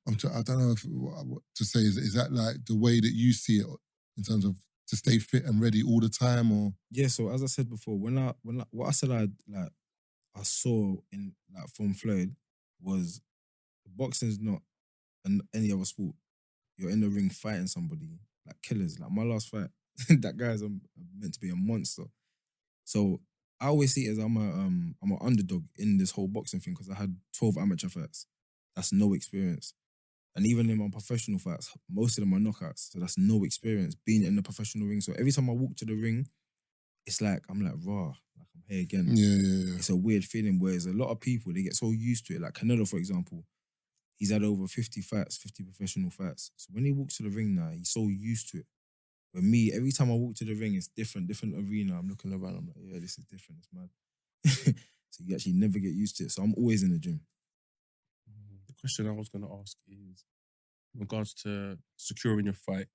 I don't know what to say. Is that like the way that you see it in terms of to stay fit and ready all the time, or? Yeah. So as I said before, what I said I saw in like from Floyd was boxing's not any other sport. You're in the ring fighting somebody like killers. Like my last fight, that guy's meant to be a monster. So I always see it as I'm an underdog in this whole boxing thing because I had 12 amateur fights. That's no experience. And even in my professional fights, most of them are knockouts. So that's no experience being in the professional ring. So every time I walk to the ring, it's like, I'm like, raw. Like I'm here again. Yeah. It's a weird feeling, whereas a lot of people, they get so used to it. Like Canelo, for example, he's had over 50 fights, 50 professional fights. So when he walks to the ring now, he's so used to it. But me, every time I walk to the ring, it's different arena. I'm looking around, I'm like, yeah, this is different, it's mad. So you actually never get used to it. So I'm always in the gym. The question I was going to ask is, in regards to securing your fight,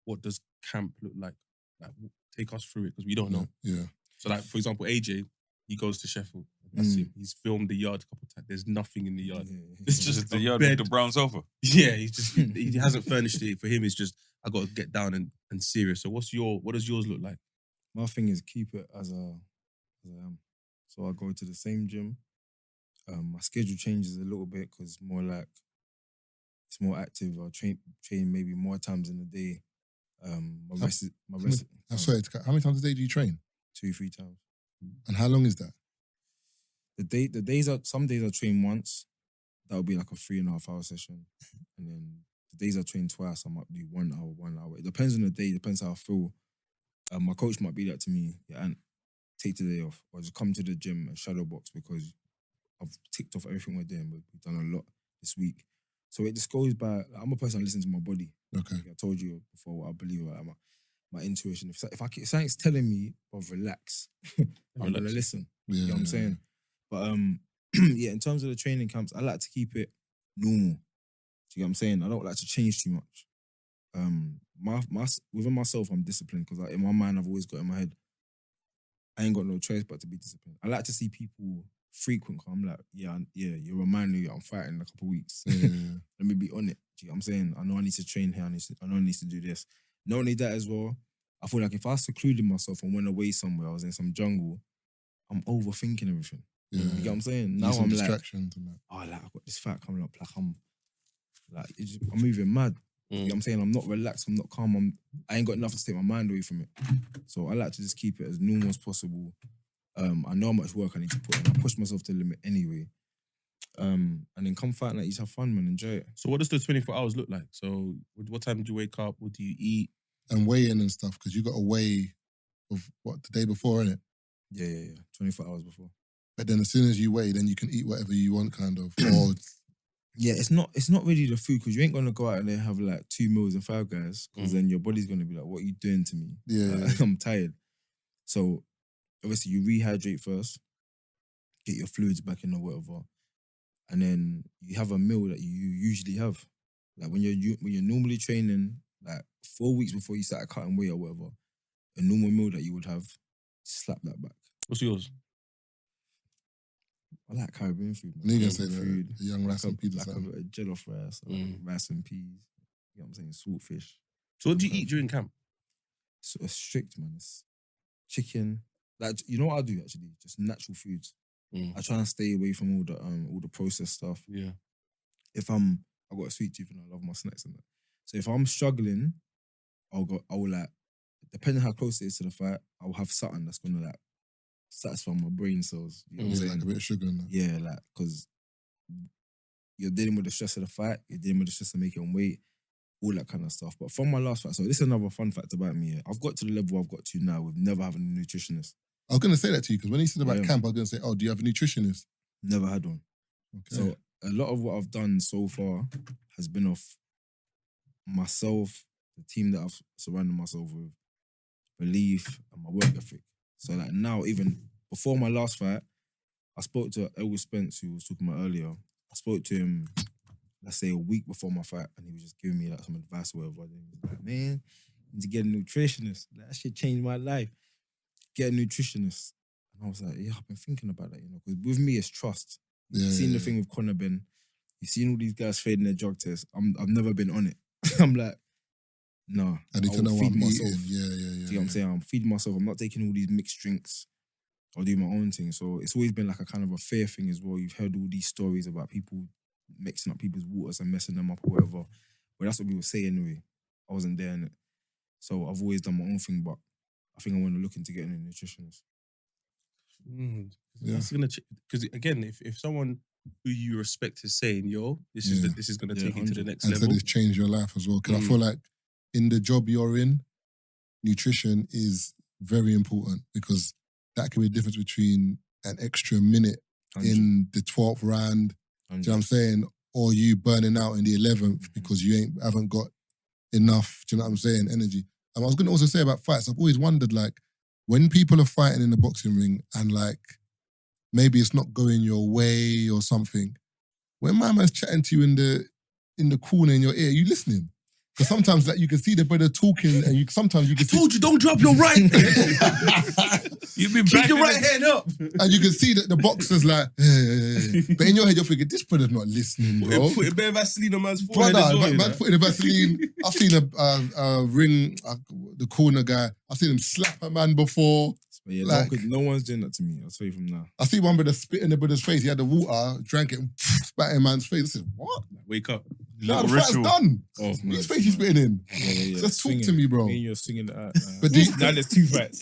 what does camp look like? Like, take us through it, because we don't know. Yeah. So, like, for example, AJ, he goes to Sheffield. That's him. He's filmed the yard a couple of times. There's nothing in the yard. It's just the a yard bed. with the brown sofa. Yeah, he hasn't furnished it. For him, it's just, I got to get down and serious. So what does yours look like? My thing is keep it as I am. So I go to the same gym. My schedule changes a little bit because it's more active. I train maybe more times in the day. My rest. I'm sorry. How many times a day do you train? 2-3 times. And how long is that? Some days I train once. That would be like a 3.5 hour session, and then the days I train twice, I might do 1 hour, 1 hour. It depends on the day. Depends how I feel. My coach might be like to me, yeah, and take the day off, or just come to the gym and shadow box because I've ticked off everything we're doing. We've done a lot this week. So it just goes by, I'm a person that listens to my body. Okay. Like I told you before what I believe about my intuition. If something's telling me, relax, I'm going to listen. Yeah, you know what I'm saying? But yeah, in terms of the training camps, I like to keep it normal. Do you get what I'm saying? I don't like to change too much. Within myself, I'm disciplined because in my mind, I've always got in my head, I ain't got no choice but to be disciplined. I like to see people frequent. I'm like, yeah, you're a man who I'm fighting in a couple of weeks. Let me be on it. Do you get what I'm saying? I know I need to train here. I know I need to do this. Not only that as well, I feel like if I secluded myself and went away somewhere, I was in some jungle, I'm overthinking everything. Yeah. You get what I'm saying? Now I'm like, I've got this fight coming up. I'm moving mad. You know what I'm saying? I'm not relaxed. I'm not calm. I ain't got enough to take my mind away from it. So I like to just keep it as normal as possible. I know how much work I need to put in. I push myself to the limit anyway. And then come fight night, you just have fun, man. Enjoy it. So what does the 24 hours look like? So what time do you wake up? What do you eat? And weigh in and stuff, because you got to weigh of the day before, innit? Yeah. 24 hours before. But then as soon as you weigh, then you can eat whatever you want, kind of. Or yeah, it's not really the food, because you ain't gonna go out and then have like 2 meals and 5 guys, because then your body's gonna be like, what are you doing to me? Yeah. Like, I'm tired. So obviously you rehydrate first, get your fluids back in or whatever, and then you have a meal that you usually have. Like when you're normally training, like 4 weeks before you start cutting weight or whatever, a normal meal that you would have, slap that back. What's yours? I like Caribbean food. And you're going to say food, the young rice and peas or like something. a jollof rice, rice and peas. You know what I'm saying? Saltfish. So what do you eat during camp? So it's strict, man. It's chicken. Like, you know what I do actually? Just natural foods. I try and stay away from all the processed stuff. Yeah. If I got a sweet tooth and I love my snacks and that. So if I'm struggling, I will like, depending how close it is to the fight, I'll have something that's gonna like satisfy my brain cells. You know what I'm saying? Like a bit of sugar in that. Yeah, like, because you're dealing with the stress of the fight, you're dealing with the stress of making weight, all that kind of stuff. But from my last fight, so this is another fun fact about me. Yeah. I've got to the level I've got to now with never having a nutritionist. I was going to say that to you because when you said about camp, I was going to say, oh, do you have a nutritionist? Never had one. Okay. So a lot of what I've done so far has been off myself, the team that I've surrounded myself with, belief, and my work ethic. So like now, even before my last fight, I spoke to Elwood Spence, who I was talking about earlier. I spoke to him, let's say a week before my fight, and he was just giving me like some advice or whatever. And he was like, man, you need to get a nutritionist. That shit changed my life. Get a nutritionist. And I was like, yeah, I've been thinking about that, you know, because with me, it's trust. You've seen the thing with Conor Ben. You've seen all these guys failing their drug tests. I've never been on it. I'm like, no. I need to know what I'm eating. Yeah. Do you know what I'm saying? I'm feeding myself. I'm not taking all these mixed drinks. I'll do my own thing. So it's always been like a kind of a fair thing as well. You've heard all these stories about people mixing up people's waters and messing them up or whatever. But that's what people say anyway. I wasn't there in it. So I've always done my own thing, but I think I want to look into getting a nutritionist. That's gonna because again, if someone who you respect is saying, "Yo, this is gonna take you to the next level," and it's changed your life as well. Because I feel like in the job you're in, nutrition is very important because that can be the difference between an extra minute 100. In the 12th round. 100. Do you know what I'm saying? Or you burning out in the 11th because you haven't got enough. Do you know what I'm saying? Energy. And I was going to also say about fights. I've always wondered, like, when people are fighting in the boxing ring and like maybe it's not going your way or something, when my man's chatting to you in the corner in your ear, are you listening? Because sometimes like, you can see the brother talking and sometimes you can see... told you, don't drop your right. You've been keep your right hand up. And you can see that the boxer's like, but in your head you're thinking, this brother's not listening, bro. Put a bit of Vaseline on man's forehead. Brother, man putting a Vaseline. I've seen a ring, the corner guy. I've seen him slap a man before. But yeah, like, no one's doing that to me. I'll tell you from now. I see one brother spit in the brother's face. He had the water, drank it, and spat in man's face. I said, what? Wake up. No, the fight's done. Oh, whose face you spitting in? Yeah. Just talk to me, bro. Me and you're singing that. But now there's two fights.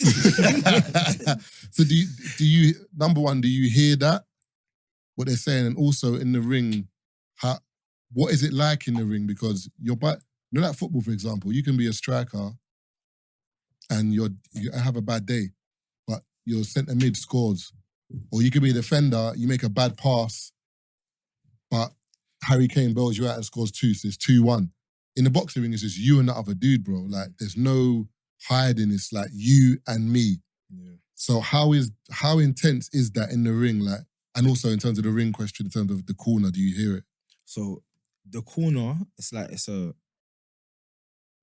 So do you, number one, do you hear that? What they're saying? And also in the ring, what is it like in the ring? Because you know that football, for example, you can be a striker and you have a bad day. Your centre mid scores. Or you could be a defender, you make a bad pass, but Harry Kane bails you out and scores 2, so it's 2-1. In the boxing ring, it's just you and the other dude, bro. Like, there's no hiding. It's like you and me. Yeah. So how intense is that in the ring? Like, and also in terms of the ring question, in terms of the corner, do you hear it? So the corner,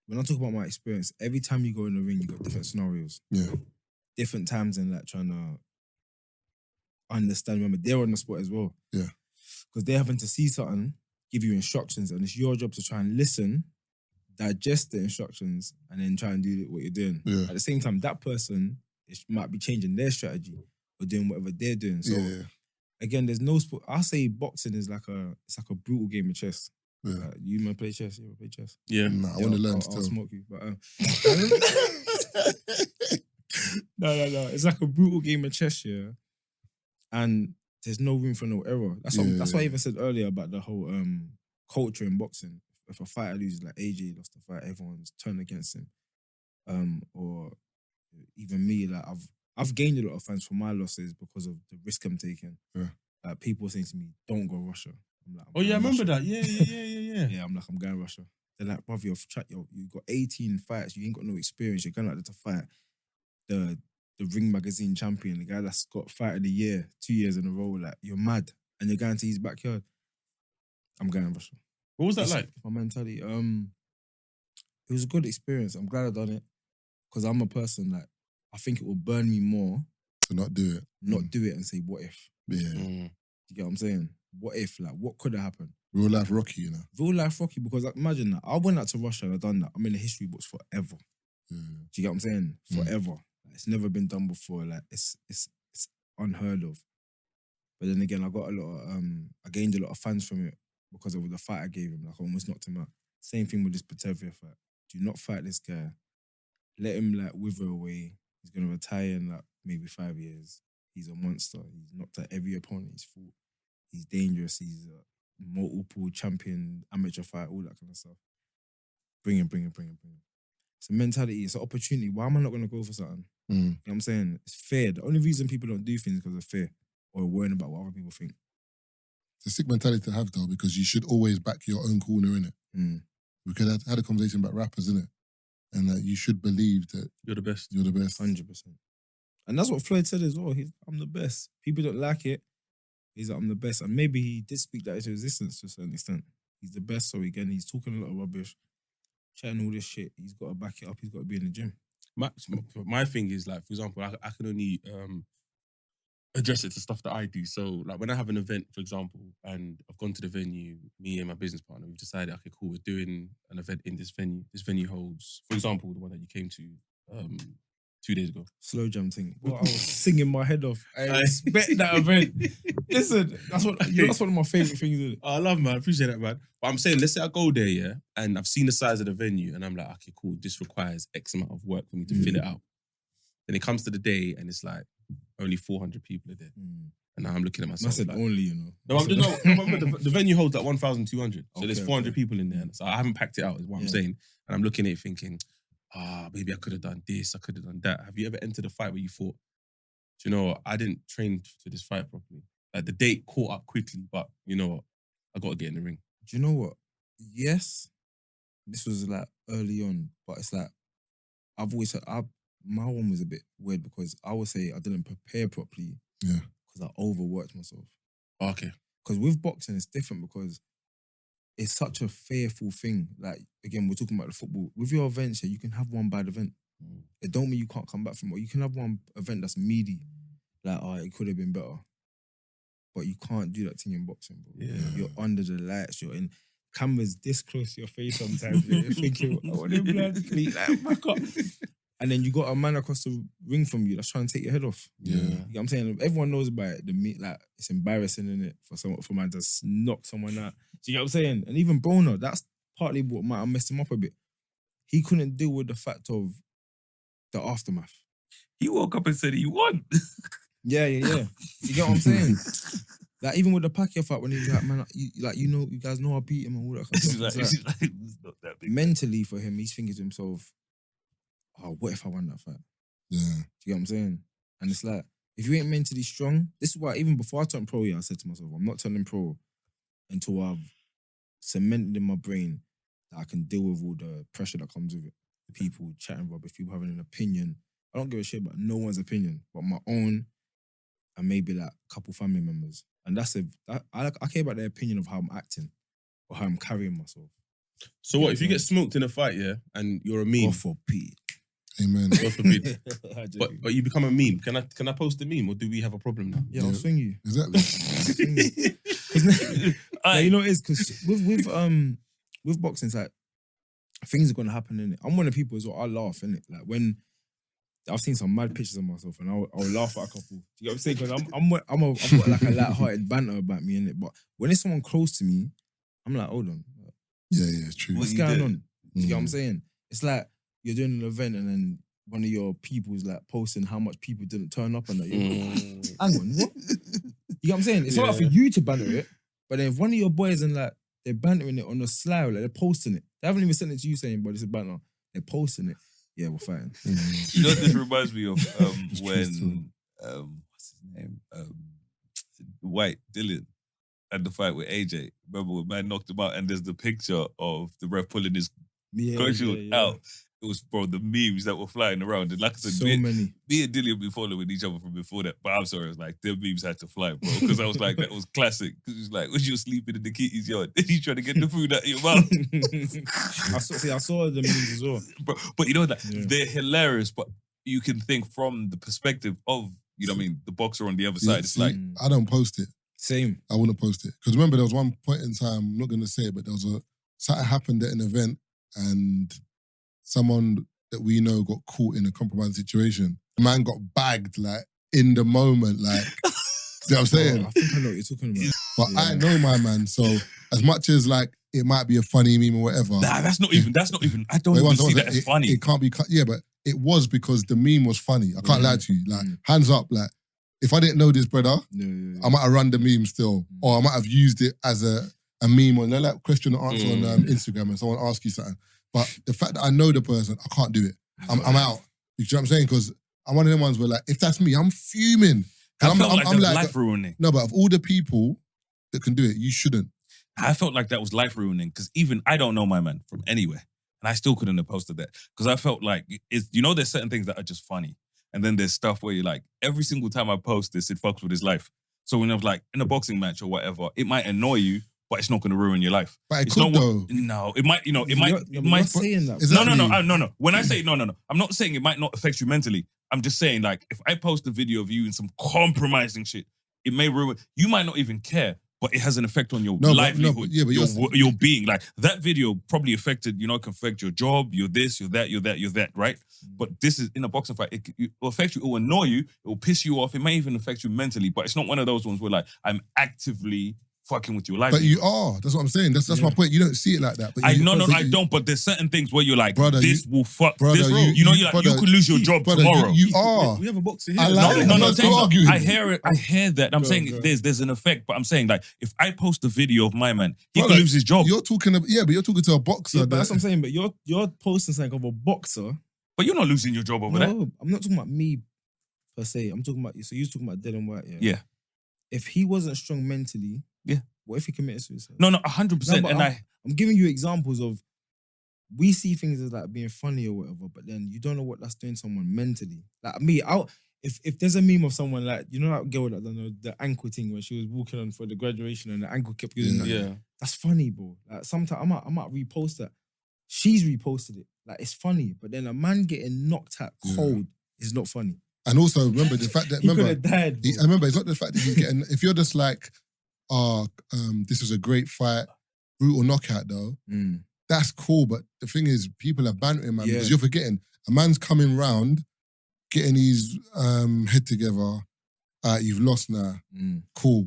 when I talk about my experience, every time you go in the ring, you got different scenarios. Yeah. Different times and like trying to understand. Remember, they're on the spot as well. Yeah. Because they're having to see something, give you instructions, and it's your job to try and listen, digest the instructions, and then try and do what you're doing. Yeah. At the same time, that person might be changing their strategy or doing whatever they're doing. So again, there's no sport. I say boxing is like a brutal game of chess. Yeah. You might play chess. You ever play chess? Yeah. Nah, I want to learn still. I'll smoke you, but No. It's like a brutal game of chess, yeah. And there's no room for no error. That's what I even said earlier about the whole culture in boxing. If a fighter loses, like AJ lost the fight, everyone's turned against him. Or even me, like I've gained a lot of fans for my losses because of the risk I'm taking. Yeah. Like people saying to me, "Don't go Russia." I'm like, I remember Russia. that. Yeah. Yeah, I'm like, I'm going Russia. They're like, brother, you got 18 fights, you ain't got no experience, you're going out there to fight the Ring Magazine champion, the guy that's got Fight of the Year 2 years in a row, like, you're mad. And you're going to his backyard. I'm going Russia. What was that like? My mentality, it was a good experience. I'm glad I done it. because I'm a person like I think it will burn me more To not do it. not do it and say what if. Yeah. You get what I'm saying? What if? Like what could have happened? Real life Rocky, you know. Real life Rocky, because like, imagine that I went out to Russia and I done that. I'm in the history books forever. Yeah. Do you get what I'm saying? Forever. Like, it's never been done before. Like it's unheard of. But then again, I got a lot of I gained a lot of fans from it because of the fight I gave him. Like I almost knocked him out. Same thing with this Batavia fight. Do not fight this guy. Let him like wither away. He's gonna retire in like maybe 5 years. He's a monster. He's knocked out every opponent he's fought. He's dangerous. He's a multiple champion, amateur fight, all that kind of stuff. Bring him. It's a mentality. It's an opportunity. Why am I not going to go for something? You know what I'm saying? It's fair. The only reason people don't do things is because of fear or worrying about what other people think. It's a sick mentality to have though, because you should always back your own corner, innit? We could have had a conversation about rappers, innit? And that you should believe that You're the best. you're the best. 100%. And that's what Floyd said as well. I'm the best. People don't like it. He's like, I'm the best. And maybe he did speak that into existence to a certain extent. He's the best. So again, he's talking a lot of rubbish, chatting all this shit. He's got to back it up. He's got to be in the gym. My thing is like, for example, I can only address it to stuff that I do. So like when I have an event, for example, and I've gone to the venue, me and my business partner, we've decided, okay, cool, we're doing an event in this venue. This venue holds, for example, the one that you came to 2 days ago. Slow jam thing. Well, I was singing my head off. I expect that event. Listen, that's one of my favourite things. Isn't it? I love, man. I appreciate that, man. But I'm saying, let's say I go there, yeah, and I've seen the size of the venue, and I'm like, okay, cool, this requires X amount of work for me to fill it out. Then it comes to the day, and it's like, only 400 people are there. And now I'm looking at myself. I said like, only, you know. No, I'm just, no, the venue holds like 1,200. So there's 400 okay. people in there. So I haven't packed it out, is what I'm saying. And I'm looking at it thinking, maybe I could have done this, I could have done that. Have you ever entered a fight where you thought, do you know what, I didn't train for this fight properly? Like the date caught up quickly, but you know what, I got to get in the ring. Do you know what? Yes, this was like early on, but it's like, I've always said, my one was a bit weird because I would say I didn't prepare properly. Yeah. Because I overworked myself. Okay. Because with boxing, it's different because it's such a fearful thing. Like, again, we're talking about the football. With your events, you can have one bad event. It don't mean you can't come back from it. You can have one event that's meaty. Like, it could have been better. But you can't do that thing in boxing, bro. Yeah. You're under the lights. You're in cameras this close to your face sometimes. You're thinking, oh, them blood, please, like, back up. And then you got a man across the ring from you that's trying to take your head off. Yeah. You know what I'm saying? Everyone knows about it. Like, it's embarrassing, isn't it? For man to knock someone out. Do you get what I'm saying? And even Broner, that's partly what might have messed him up a bit. He couldn't deal with the fact of the aftermath. He woke up and said he won. Yeah. You get what I'm saying? Like, even with the Pacquiao fight, when he was like, man, you guys know I beat him and all that kind of stuff. It's like, it's not that big. Mentally for him, he's thinking to himself, what if I won that fight? Yeah. Do you get what I'm saying? And it's like, if you ain't mentally strong, this is why even before I turned pro, I said to myself, I'm not turning pro until I've cemented in my brain that I can deal with all the pressure that comes with it. People chatting rubbish, people having an opinion. I don't give a shit about no one's opinion, but my own and maybe like a couple family members. And I care about their opinion of how I'm acting or how I'm carrying myself. So what, if you get smoked in a fight, yeah, and you're a meme? God forbid. Amen. God forbid. But you become a meme. Can I post a meme or do we have a problem now? Yeah, I'll swing you. Exactly. Like, you know what it is? Because with boxing, it's like things are gonna happen in it. I'm one of the people as well. I laugh in it. Like when I've seen some mad pictures of myself, and I'll laugh at a couple. Do you get what I'm saying? Because I've got like a light-hearted banter about me in it. But when it's someone close to me, I'm like, hold on, Yeah, true. what's going on? Do you get what I'm saying? It's like you're doing an event and then one of your people is like posting how much people didn't turn up and that. Hang on, what? You get what I'm saying? It's not like for you to banter it, but then if one of your boys and like they're bantering it on the sly, like they're posting it. They haven't even sent it to you saying, but it's a banter. They're posting it. Yeah, we're fighting. You know what this reminds me of? When what's his name? White Dylan had the fight with AJ. Remember when man knocked him out and there's the picture of the ref pulling his coat shield out it was, bro, the memes that were flying around. And like I said, So me many. and Dilly have been following each other from before that. But I'm sorry, it's like, the memes had to fly, bro. Because I was like, that was classic. Because it's like, when you're sleeping in the kitty's yard, and you trying to get the food out of your mouth. I saw the memes as well. Bro, but you know that they're hilarious, but you can think from the perspective of, you know what I mean, the boxer on the other side. It's see, like, I don't post it. Same. I wouldn't post it. Because remember, there was one point in time, I'm not going to say it, but there was something happened at an event and someone that we know got caught in a compromising situation. The man got bagged, like, in the moment, like, you know what I'm saying? I think I know what you're talking about. But I know my man, so as much as, like, it might be a funny meme or whatever. nah, that's not even, I don't even see that as funny. It can't be, yeah, but it was because the meme was funny. I can't lie to you. Like, hands up, like, if I didn't know this brother, I might have run the meme still, or I might have used it as a meme on like question and answer on Instagram, and someone asks you something. But the fact that I know the person, I can't do it. I'm out. You know what I'm saying? Because I'm one of them ones where, like, if that's me, I'm fuming. I I'm felt like that was like, life ruining. no, but of all the people that can do it, you shouldn't. I felt like that was life ruining because even I don't know my man from anywhere, and I still couldn't have posted that because I felt like there's certain things that are just funny, and then there's stuff where you're like, every single time I post this, it fucks with his life. So when I was like in a boxing match or whatever, it might annoy you, but it's not going to ruin your life. But it It's could not though. No, it might. It might. You're not saying that. No. When I say no, I'm not saying it might not affect you mentally. I'm just saying, like, if I post a video of you in some compromising shit, it may ruin. You might not even care, but it has an effect on your livelihood, your being. Like, that video probably affected, can affect your job, you're this, you're that, you're that, you're that, right? But this is in a boxing fight. It will affect you. It will annoy you. It will piss you off. It may even affect you mentally. But it's not one of those ones where, like, I'm actively fucking with your life. But you are. That's what I'm saying. That's my point. You don't see it like that. But I don't. But there's certain things where you're like, brother, this will fuck. Brother, this, you're like, you could lose your job tomorrow. You are. We have a boxer here. I like it. No, I'm not arguing. I hear it. I hear that. I'm saying there's an effect, but I'm saying, like, if I post a video of my man, he could lose his job. You're talking about, but you're talking to a boxer. Yeah, but that's what I'm saying. But you're posting something of a boxer. But you're not losing your job over that. No, I'm not talking about me per se. I'm talking about, so you're talking about Dylan White, yeah? Yeah. If he wasn't strong mentally, yeah. What if he committed suicide? No, 100%. No, I'm giving you examples of, we see things as like being funny or whatever, but then you don't know what that's doing to someone mentally. Like me, if there's a meme of someone like, that girl that done the ankle thing when she was walking on for the graduation and the ankle kept using that. Yeah. That's funny, bro. Like sometimes I might repost that. She's reposted it. Like, it's funny, but then a man getting knocked out cold is not funny. And also remember the fact that he could have died. I remember it's not the fact that he's getting. If you're just like, this was a great fight, brutal knockout though. That's cool, but the thing is, people are bantering, man, because you're forgetting a man's coming round, getting his head together. You've lost now. Cool.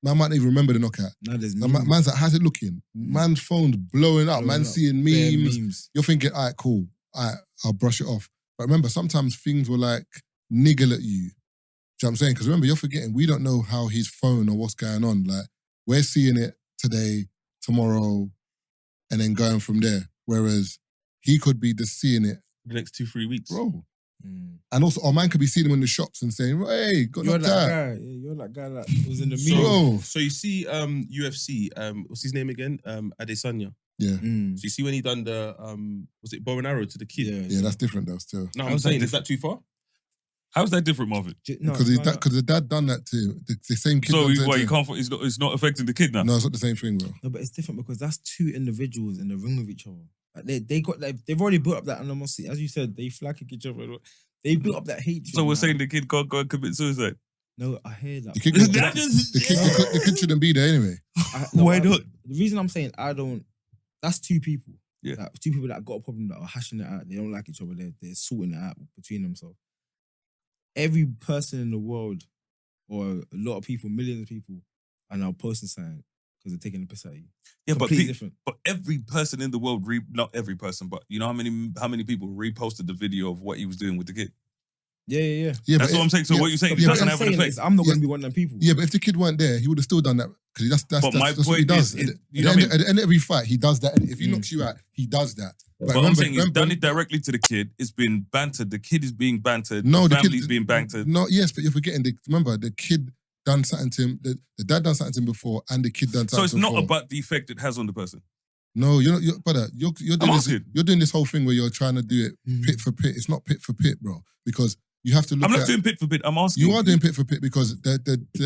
Man might not even remember the knockout. Man's like, how's it looking? Man's phone's blowing up. Man's seeing memes. You're thinking, all right, cool. All right, I'll brush it off. But remember, sometimes things will like niggle at you. Do you know what I'm saying? Because remember, you're forgetting, we don't know how his phone or what's going on. Like, we're seeing it today, tomorrow, and then going from there. Whereas he could be just seeing it the next 2-3 weeks. Bro. And also, our man could be seeing him in the shops and saying, hey, got you're that guy. Yeah, you're that guy that was in the meeting. So you see UFC, what's his name again? Adesanya. Yeah. So you see when he done the, was it bow and arrow to the kid? Yeah, that's different though still. No, I'm saying, is that too far? How's that different, Marvin? Because the dad done that too. The same kid. So you can't. It's not affecting the kid now. No, it's not the same thing, bro. No, but it's different because that's two individuals in the ring with each other. Like they've already built up that animosity. As you said, they flag at each other. They built up that hatred. So we're saying the kid can't go and commit suicide. No, I hear that. The kid shouldn't be there anyway. Why not? The reason I'm saying that's two people. Yeah. Like, two people that got a problem that are hashing it out. They don't like each other. They're sorting it out between themselves. Every person in the world, or a lot of people, millions of people, are now posting something because they're taking the piss out of you. Yeah, different. But every person in the world, not every person, but you know how many people reposted the video of what he was doing with the kid? Yeah. That's what I'm saying. So what you're saying, it doesn't have an effect. I'm not going to be one of them people. Yeah, but if the kid weren't there, he would have still done that. Because that's what he does. At the end of every fight, he does that. If he knocks you out, he does that. But I'm saying he's done it directly to the kid. It's been bantered. The kid is being bantered. No, the family's being bantered. No, yes, but you're forgetting. Remember, the kid done something to him. The dad done something to him before, and the kid done something. So it's not about the effect it has on the person. No, brother, you're doing this whole thing where you're trying to do it pit for pit. It's not pit for pit, bro. Because you have to look. I'm not doing pit for pit. I'm asking. You are doing pit for pit because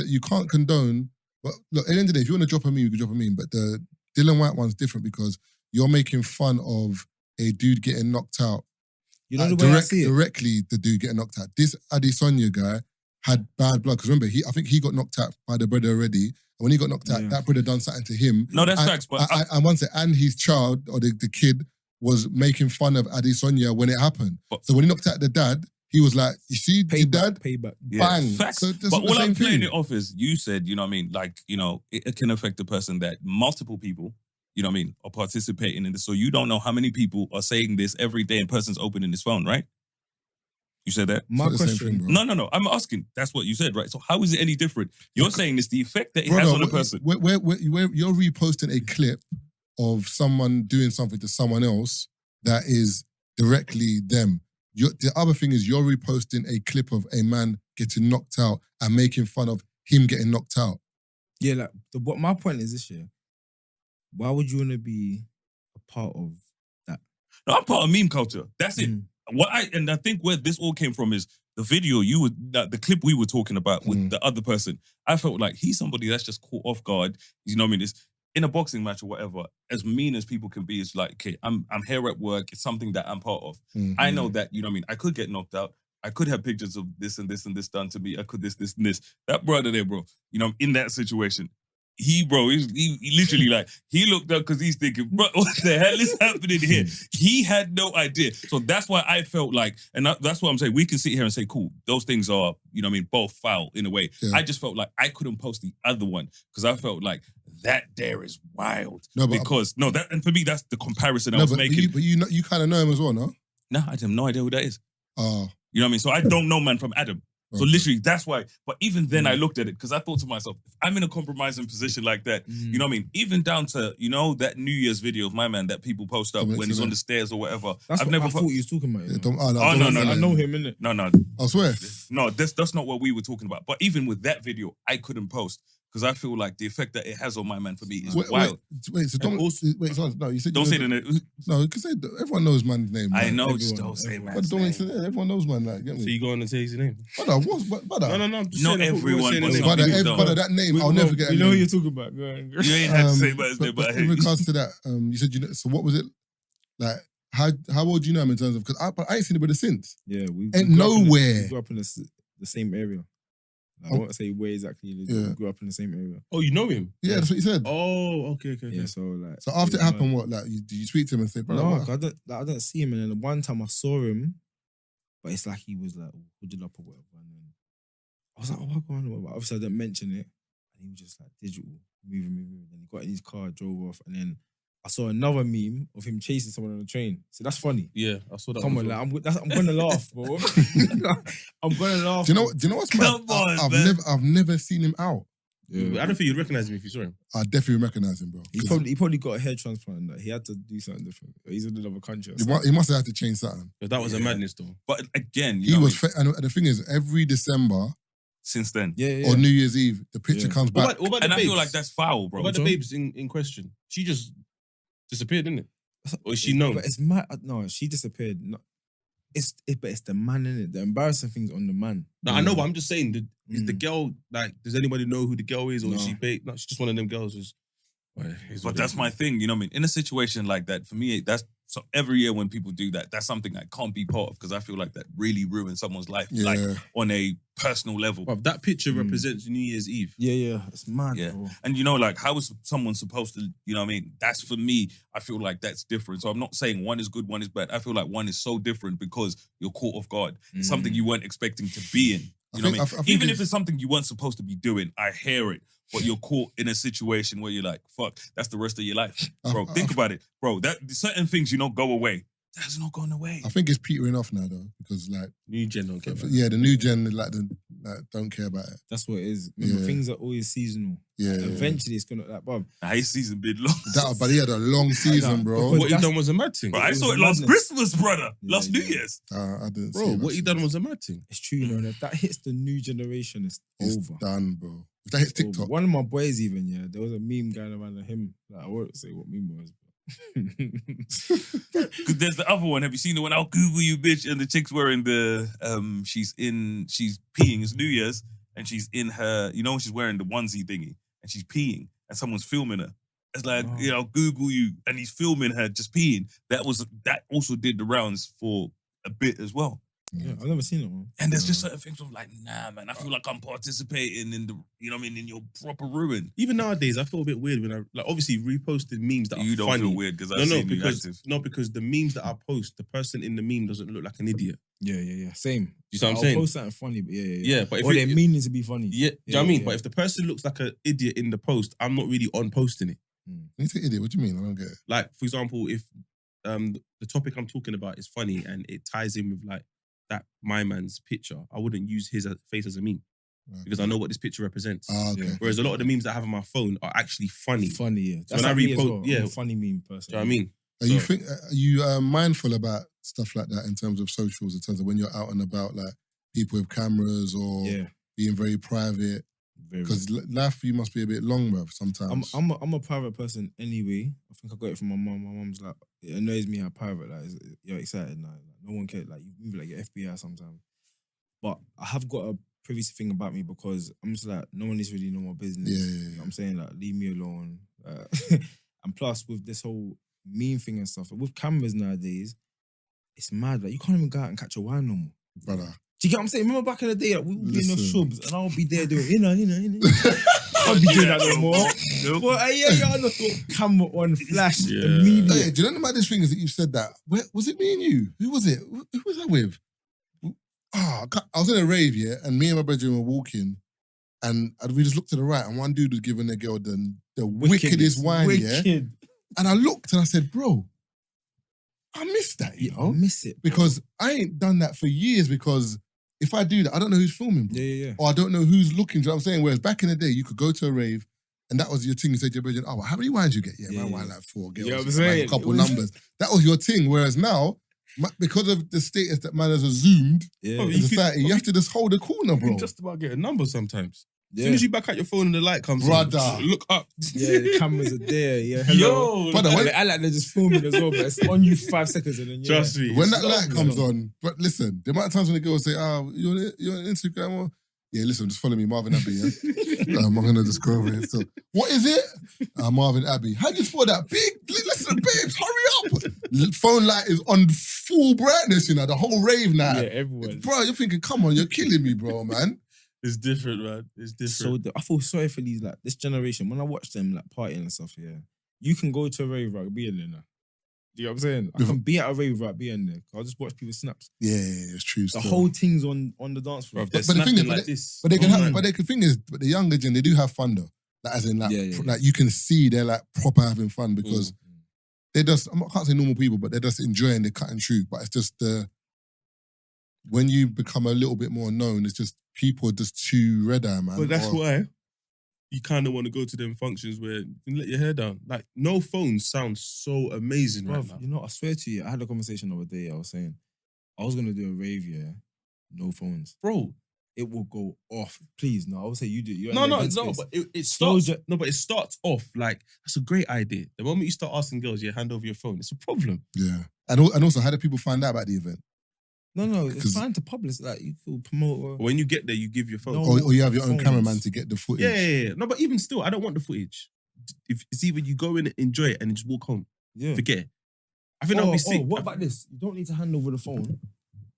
you can't condone. But look, at the end of the day, if you want to drop a meme, you can drop a meme. But the Dylan White one's different because you're making fun of a dude getting knocked out. You know the way I see it? Directly, the dude getting knocked out. This Adesanya guy had bad blood because remember, I think he got knocked out by the brother already. And when he got knocked out, that brother done something to him. No, that's facts. But and his child or the kid was making fun of Adesanya when it happened. So when he knocked out the dad, he was like, "You see, your dad, payback, bang." Facts. So but all I'm playing it off is you said, you know what I mean, like, you know, it can affect a person that multiple people, you know what I mean, are participating in this. So you don't know how many people are saying this every day and person's opening his phone, right? You said that? My question. No. I'm asking. That's what you said, right? So how is it any different? You're saying it's the effect that it has on a person. Where you're reposting a clip of someone doing something to someone else that is directly them. The other thing is you're reposting a clip of a man getting knocked out and making fun of him getting knocked out. Yeah, like what my point is this year. Why would you want to be a part of that? No, I'm part of meme culture. That's it. I think where this all came from is the video the clip we were talking about with the other person. I felt like he's somebody that's just caught off guard. You know what I mean? It's in a boxing match or whatever, as mean as people can be, it's like, okay, I'm here at work. It's something that I'm part of. I know that, you know what I mean? I could get knocked out. I could have pictures of this and this and this done to me. I could this and this. That brother there, bro, you know, in that situation, he literally like, he looked up because he's thinking, bro, what the hell is happening here? He had no idea. So that's why I felt like, and that's what I'm saying, we can sit here and say, cool, those things are, you know what I mean, both foul in a way. Yeah. I just felt like I couldn't post the other one because I felt like that there is wild. And for me, that's the comparison I was making. But you kind of know him as well, no? No, I have no idea who that is. You know what I mean? So I don't know man from Adam. So literally, that's why. But even then, I looked at it because I thought to myself, if I'm in a compromising position like that, you know what I mean? Even down to, you know, that New Year's video of my man that people post up when he's on the stairs or whatever. That's what I thought you was talking about. No. I know him, innit? No. I swear. No, that's not what we were talking about. But even with that video, I couldn't post. Because I feel like the effect that it has on my man for me is wild. So no, you said don't say the name. No, because everyone knows man's name. I know, just don't say man's name. Everyone knows man. Like, get me? So you go on and say his name? Brother. No. Not everyone. Brother, that name, I'll never get. You know who you're talking about. You ain't had to say his name, but in regards to that, you said you know. So what was it like? How old do you know him in terms of? Because I ain't seen it with since. Yeah, we ain't nowhere. We grew up in the same area. I won't say where exactly he lives. We grew up in the same area. Oh, you know him? Yeah, that's what he said. Oh, okay. Yeah, so after it happened, what? Like, do you speak to him and say, bro? No, I don't see him. And then one time I saw him, but it's like he was like hooded up or whatever. And then I was like, oh, what's going on? But obviously I didn't mention it. And he was just like digital, moving. Then he got in his car, drove off, and then I saw another meme of him chasing someone on the train. So that's funny. Yeah, I saw that. Come on, like, I'm gonna laugh, bro. I'm gonna laugh. Do you know what's mad? I've never seen him out. Yeah. I don't think you'd recognize him if you saw him. I definitely recognize him, bro. He probably got a hair transplant. Like, he had to do something different. He's in another country. He must have had to change something. But that was a madness, though. But again, he was. And the thing is, every December. Since then, or New Year's Eve, the picture comes back. What about and the I feel like that's foul, bro. What about the babes in question? She just disappeared, didn't it? Or is she known? But it's mad. No, she disappeared. No, but it's the man, innit? The embarrassing thing's on the man. No, I know, but I'm just saying, is the girl, like, does anybody know who the girl is? Or is she bait? No, she's just one of them girls who's... But that's my thing, you know what I mean? In a situation like that, for me, that's... So every year when people do that, that's something I can't be part of because I feel like that really ruins someone's life, like on a personal level. But that picture represents New Year's Eve. Yeah, it's mad. Yeah, bro. And you know, like, how is someone supposed to? You know what I mean? That's for me. I feel like that's different. So I'm not saying one is good, one is bad. I feel like one is so different because you're caught off guard. It's something you weren't expecting to be in. You know what I mean? Even if it's something you weren't supposed to be doing, I hear it. But you're caught in a situation where you're like, fuck, that's the rest of your life. Bro, think about it. Bro, that certain things, go away. That's not going away. I think it's petering off now, though, because, like... New gen don't care about it. Yeah, the new gen, don't care about it. That's what it is. Remember, things are always seasonal. Yeah. Eventually, it's going to... Like, bruv. His season been long. But he had a long season, bro. What he done was a mad thing. Bro, I saw it last Christmas, brother. Last New Year's. I didn't see it. Bro, what he done was a mad thing. It's true, and if that hits the new generation, it's over. Done, bro. If that hits TikTok. One of my boys even, there was a meme going around of him. Like, I won't say what meme it was. Because there's the other one. Have you seen the one? I'll Google you, bitch. And the chick's wearing the she's peeing. It's New Year's, and she's in her. You know, she's wearing the onesie thingy, and she's peeing, and someone's filming her. It's like, I'll Google you, and he's filming her just peeing. That also did the rounds for a bit as well. Yeah, I've never seen it, man. And there's just certain things I'm like, nah, man, I feel like I'm participating in the, you know what I mean, in your proper ruin. Even nowadays, I feel a bit weird when I obviously reposted memes that are funny. You don't feel weird because I see you active. No, because the memes that I post, the person in the meme doesn't look like an idiot. Yeah. Same. You see what I'm saying? I'll post something funny, but yeah. Yeah, but if or they're meaning to be funny. Yeah, do you know what I mean? But if the person looks like an idiot in the post, I'm not really on posting it. When you say idiot, what do you mean? I don't get it. Like, for example, if the topic I'm talking about is funny and it ties in with like that my man's picture, I wouldn't use his face as a meme because I know what this picture represents. Okay. Whereas a lot of the memes that I have on my phone are actually funny. Funny, yeah. So when I repost, I'm a funny meme person. Do you know what I mean? Are you mindful about stuff like that in terms of socials, in terms of when you're out and about, like people with cameras or being very private? Because life for you must be a bit long, bro, sometimes. I'm a private person anyway. I think I got it from my mum. My mum's like, it annoys me how private, like, you're excited now. Like, no one cares. Like, you move like your FBI sometimes. But I have got a privacy thing about me because I'm just like, no one needs to really know my business. You know what I'm saying? Like, leave me alone. And plus, with this whole meme thing and stuff, with cameras nowadays, it's mad. Like, you can't even go out and catch a wine no more. Brother. Do you get what I'm saying? Remember back in the day, like, we would be in the shrubs and I'll be there doing, I can't be doing that no more. Well, yeah, on the camera on flash immediately. Hey, do you know about this thing is that you said that? Was it me and you? Who was it? Who was I with? I was in a rave, and me and my brethren were walking, and we just looked to the right, and one dude was giving the girl the wickedest wine, And I looked and I said, bro, I miss that, I miss it. Bro. Because I ain't done that for years because if I do that, I don't know who's filming, bro. Yeah. Or I don't know who's looking, do you know what I'm saying? Whereas back in the day, you could go to a rave and that was your thing. You said to your brethren, how many wines you get? Yeah, man, wine like 4 girls. You know what I'm saying? A couple numbers. That was your thing. Whereas now, because of the status that man has assumed in society, you have to just hold a corner, bro. You can just about get a number sometimes. As soon as you back out your phone and the light comes Brother. on, look up. Yeah, the cameras are there. Yeah, hello. Yo, brother, I like they're just filming as well, but it's on you 5 seconds and then trust me. When that light comes on, but listen, the amount of times when the girl will say, you're on Instagram or listen, just follow me, Marvin Abbey, I'm gonna just go over here. So, what is it? Marvin Abbey. How do you spell that? Listen, babes, hurry up. Phone light is on full brightness, the whole rave now. Yeah, everyone. Bro, you're thinking, come on, you're killing me, bro, man. It's different, man. It's different. So I feel sorry for these, like, this generation. When I watch them, like, partying and stuff, you can go to a rave, right, be in there now. Do you know what I'm saying? I can be at a rave, right, be in there. I'll just watch people's snaps. Yeah, it's true. The whole thing's on the dance floor. But the thing is, like this. But the thing is, the younger gen, they do have fun though. Like, as in, like you can see they're like proper having fun because they're just, I can't say normal people, but they're just enjoying the cut and truth. But it's just when you become a little bit more known, it's just people are just too red-eye, man. But that's why you kind of want to go to them functions where you can let your hair down. Like, no phones sound so amazing right now. You know, I swear to you, I had a conversation the other day. I was saying, I was going to do a rave, no phones. Bro. It will go off. Please, no, I would say you do. No, but it starts. No, but it starts off like, that's a great idea. The moment you start asking girls, hand over your phone, it's a problem. Yeah. And also, how do people find out about the event? No, it's fine to publish. Like, you can promote. When you get there, you give your phone. Or you have your own cameraman to get the footage. Yeah. No, but even still, I don't want the footage. If it's either you go in and enjoy it and just walk home. Yeah. Forget it. I think that'll be sick. What about this? You don't need to hand over the phone,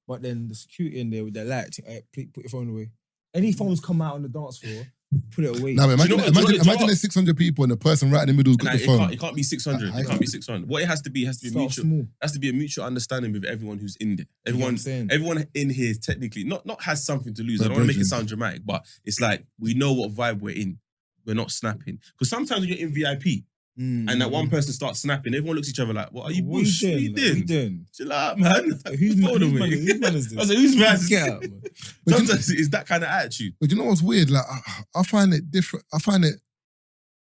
but then the security in there with their light, put your phone away. Any phones come out on the dance floor, put it away. No, imagine there's 600 people and the person right in the middle's got the phone. It can't be 600. It can't be 600. What it has to be mutual. Small. Has to be a mutual understanding with everyone who's in there. Everyone in here technically not has something to lose. I don't want to make it sound dramatic, but it's like we know what vibe we're in. We're not snapping. Because sometimes when you're in VIP and that one person starts snapping, everyone looks at each other like, "What are you bush? What are you doing? Chill out, man. Whose man is this? I was like, whose man is this? Sometimes it's that kind of attitude. But you know what's weird? Like, I find it different. I find it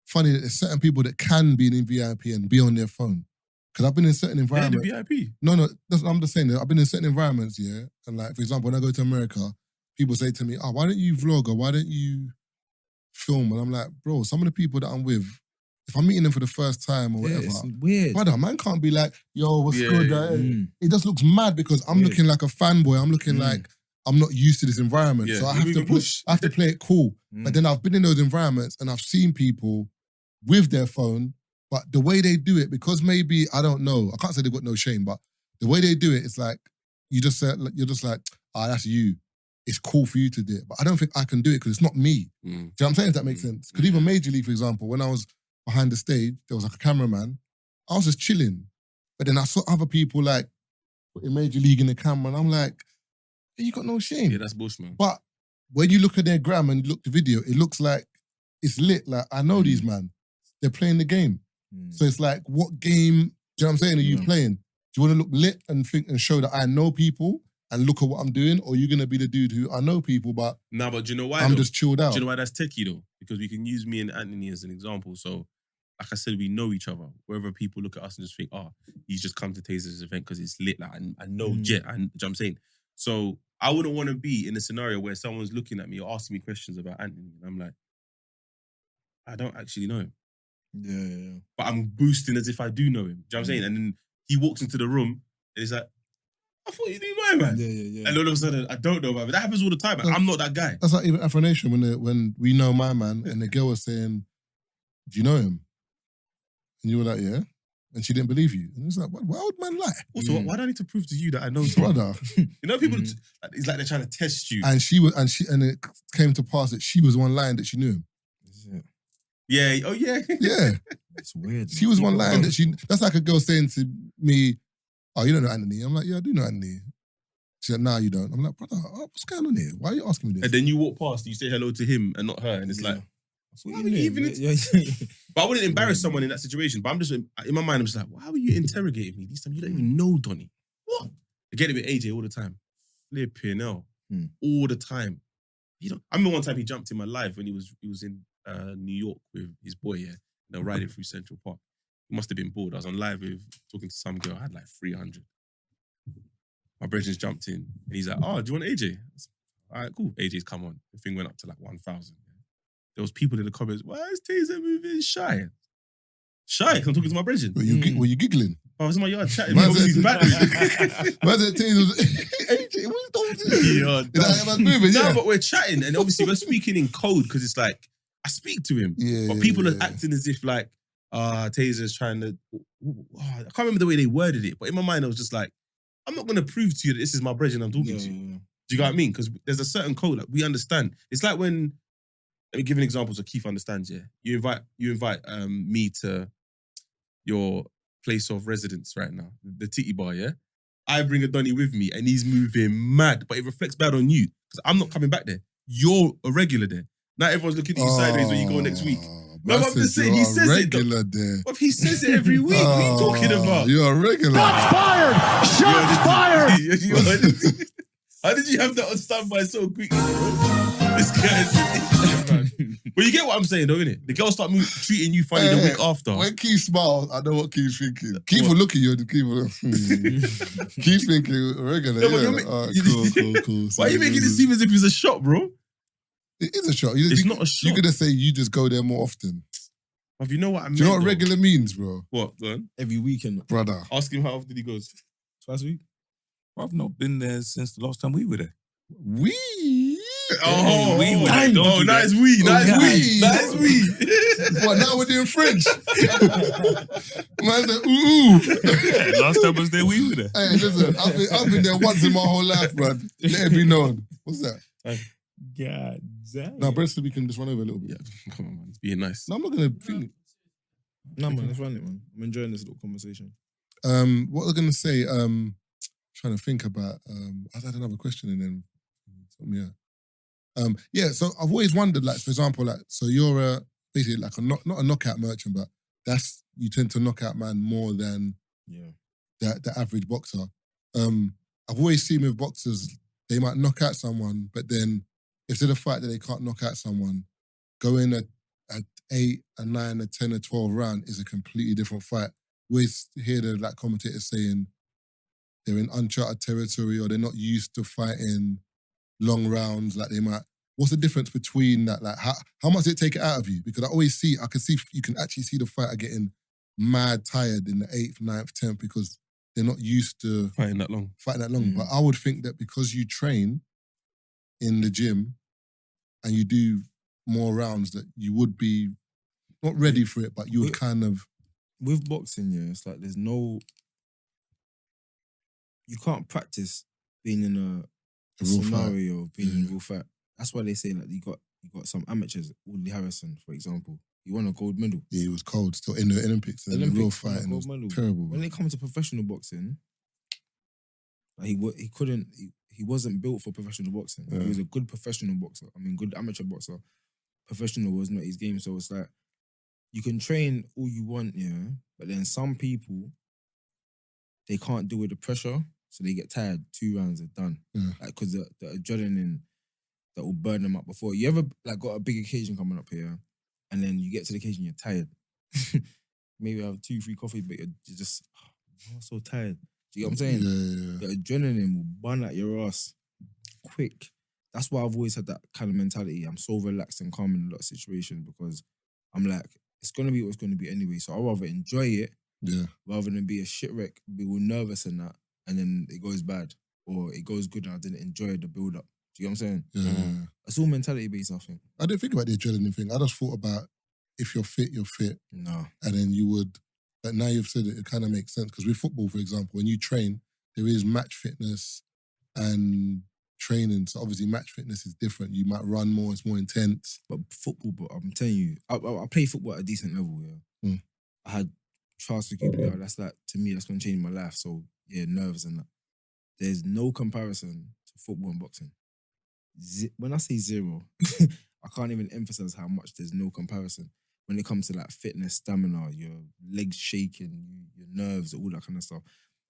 funny that there's certain people that can be in VIP and be on their phone. Because I've been in certain environments. The VIP? No, I'm just saying that I've been in certain environments, and like, for example, when I go to America, people say to me, why don't you vlog or why don't you film? And I'm like, bro, some of the people that I'm with if I'm meeting them for the first time or whatever, it's weird. brother, man can't be like, yo, what's Yeah, good? yeah. It just looks mad because I'm Weird. looking like a fanboy. I'm looking like I'm not used to this environment. Yeah, So I you're have to moving I have to play it cool. Mm. But then I've been in those environments and I've seen people with their phone, but the way they do it, because maybe, I don't know, I can't say they've got no shame, but the way they do it, it's like, you're just like, that's you. It's cool for you to do it. But I don't think I can do it because it's not me. Do you know what I'm saying? If that makes sense. Because even Major League, for example, when I was behind the stage, there was like a cameraman. I was just chilling. But then I saw other people like in Major League in the camera and I'm like, hey, you got no shame. Yeah, that's bullshit, man. But when you look at their gram and you look at the video, it looks like it's lit. Like, I know these man. They're playing the game. So it's like, what game, do you know what I'm saying, are you playing? Do you want to look lit and think and show that I know people and look at what I'm doing? Or are you going to be the dude who, I know people, but Nah, but do you know why? I'm though? just chilled out? Do you know why that's techie though? Because we can use me and Anthony as an example. So, like I said, we know each other. Wherever people look at us and just think, he's just come to Tazer's event because it's lit. Like, I know Jet. Do you know what I'm saying? So, I wouldn't want to be in a scenario where someone's looking at me or asking me questions about Anthony. And I'm like, I don't actually know him. Yeah. But I'm boosting as if I do know him. Do you know what I'm saying? And then he walks into the room and he's like, I thought you knew my man. Yeah. And all of a sudden, I don't know my man. That happens all the time. I'm not that guy. That's like even Afro Nation when we know my man and the girl was saying, do you know him? And you were like, yeah. And she didn't believe you. And it's like, why would man lie? Also, why do I need to prove to you that I know someone? Brother. You know, people, it's like they're trying to test you. And and it came to pass that she was one lying that she knew him. Yeah. Oh, yeah. Yeah. It's weird. She was one lying that that's like a girl saying to me, oh, you don't know Anthony? I'm like, yeah, I do know Anthony. She said, nah, you don't. I'm like, brother, what's going on here? Why are you asking me this? And then you walk past, you say hello to him and not her. And it's like, why would you even... But I wouldn't embarrass someone in that situation. But I'm just, in my mind, I'm just like, why were you interrogating me? This time you don't even know Donnie. What? I get it with AJ all the time. Flipping hell. All the time. I remember one time he jumped in my live when he was in New York with his boy, yeah. They're riding through Central Park. He must have been bored. I was on live with talking to some girl. I had like 300. My brother just jumped in and he's like, oh, do you want AJ? All right, cool. AJ's come on. The thing went up to like 1,000. There was people in the comments, why is Tazer moving shy? Shy, because I'm talking to my brother. Were you giggling? I was in my yard chatting. Man said, AJ, what are you talking to? Moving, no, but we're chatting and obviously we're speaking in code because it's like, I speak to him. But people are acting as if like, Tazer's trying to... I can't remember the way they worded it, but in my mind I was just like, I'm not going to prove to you that this is my brother I'm talking to. Do you know what I mean? Because there's a certain code that we understand. It's like when... Let me give an example so Keith understands, yeah? You invite me to your place of residence right now, the titty bar, yeah? I bring a Donny with me and he's moving mad, but it reflects bad on you because I'm not coming back there. You're a regular there. Now everyone's looking at you sideways when you go next week. No, I'm just saying, he says it. But he says it every week. What are you talking about? You're a regular. Shots fired! Shots fired! How did you have that on standby so quickly, bro? This guy's... But you get what I'm saying, though, innit? The girls start treating you funny the week after. When Keith smiles, I know what Keith's thinking. Keith will look at you and Keith will... Keith's thinking regular. No, Cool. Why are you making it seem as if it's a shot, bro? It is a shot. It's not a shot. You're going to say you just go there more often. But you know what I mean? Do you know what regular means, bro? What? Go on. Every weekend. Brother. Ask him how often he goes. Twice a week? I've not been there since the last time we were there. We? Oh, we were there. oh, nice we. Nice we. What, now we're doing French? Man said, ooh. Yeah, last time I was there, we were there. Hey, listen, I've been there once in my whole life, bro. Let it be known. What's that? God damn. No, Brentford, we can just run over a little bit. Yeah, come on, man. It's being nice. No, I'm not going to think. No, man, let's run it, man. I'm enjoying this little conversation. What I was going to say, trying to think about, I had another question and then, yeah, so I've always wondered, like, for example, like, so you're basically like not a knockout merchant, but you tend to knock out man more than the average boxer. I've always seen with boxers, they might knock out someone, but then if they're the fight that they can't knock out someone, going at 8, a 9, a 10, a 12 round is a completely different fight. We always hear the like commentators saying they're in uncharted territory or they're not used to fighting long rounds, like they might what's the difference between that? Like, how much did it take it out of you? Because I can see, you can actually see the fighter getting mad tired in the 8th, 9th, 10th because they're not used to Fighting that long. But I would think that because you train in the gym and you do more rounds, that you would be not ready for it, but you would kind of... With boxing, yeah, it's like there's no... You can't practice being in a scenario of being in a real fight. That's why they say like you got some amateurs, Woodley Harrison, for example. He won a gold medal. Yeah, he was cold still in the Olympics. And the real fight, and it was terrible. When it comes to professional boxing, like he wasn't built for professional boxing. He was a good professional boxer. I mean, good amateur boxer. Professional was not his game. So it's like, you can train all you want, yeah, but then some people, they can't deal with the pressure, so they get tired. 2 rounds are done. Yeah. Like, because the adrenaline that will burn them up before. You ever like got a big occasion coming up here, and then you get to the occasion, you're tired. Maybe have 2-3 coffees, but you're just I'm so tired. Do you get what I'm saying? Yeah. The adrenaline will burn out your ass quick. That's why I've always had that kind of mentality. I'm so relaxed and calm in a lot of situations because I'm like, it's gonna be what's gonna be anyway. So I'd rather enjoy it, rather than be a shit wreck, be all nervous and that, and then it goes bad or it goes good and I didn't enjoy the build up. Do you get what I'm saying? Yeah. It's all mentality based, I think. I didn't think about the adrenaline thing. I just thought about if you're fit, you're fit. No. And then you would, but now you've said it, it kind of makes sense. Because with football, for example, when you train, there is match fitness and training. So obviously match fitness is different. You might run more, it's more intense. But football, but I'm telling you, I play football at a decent level, yeah. I had Charles Tequila, that's like, to me, that's going to change my life. So yeah, nerves and that. There's no comparison to football and boxing. When I say zero, I can't even emphasize how much there's no comparison. When it comes to like fitness, stamina, your legs shaking, your nerves, all that kind of stuff.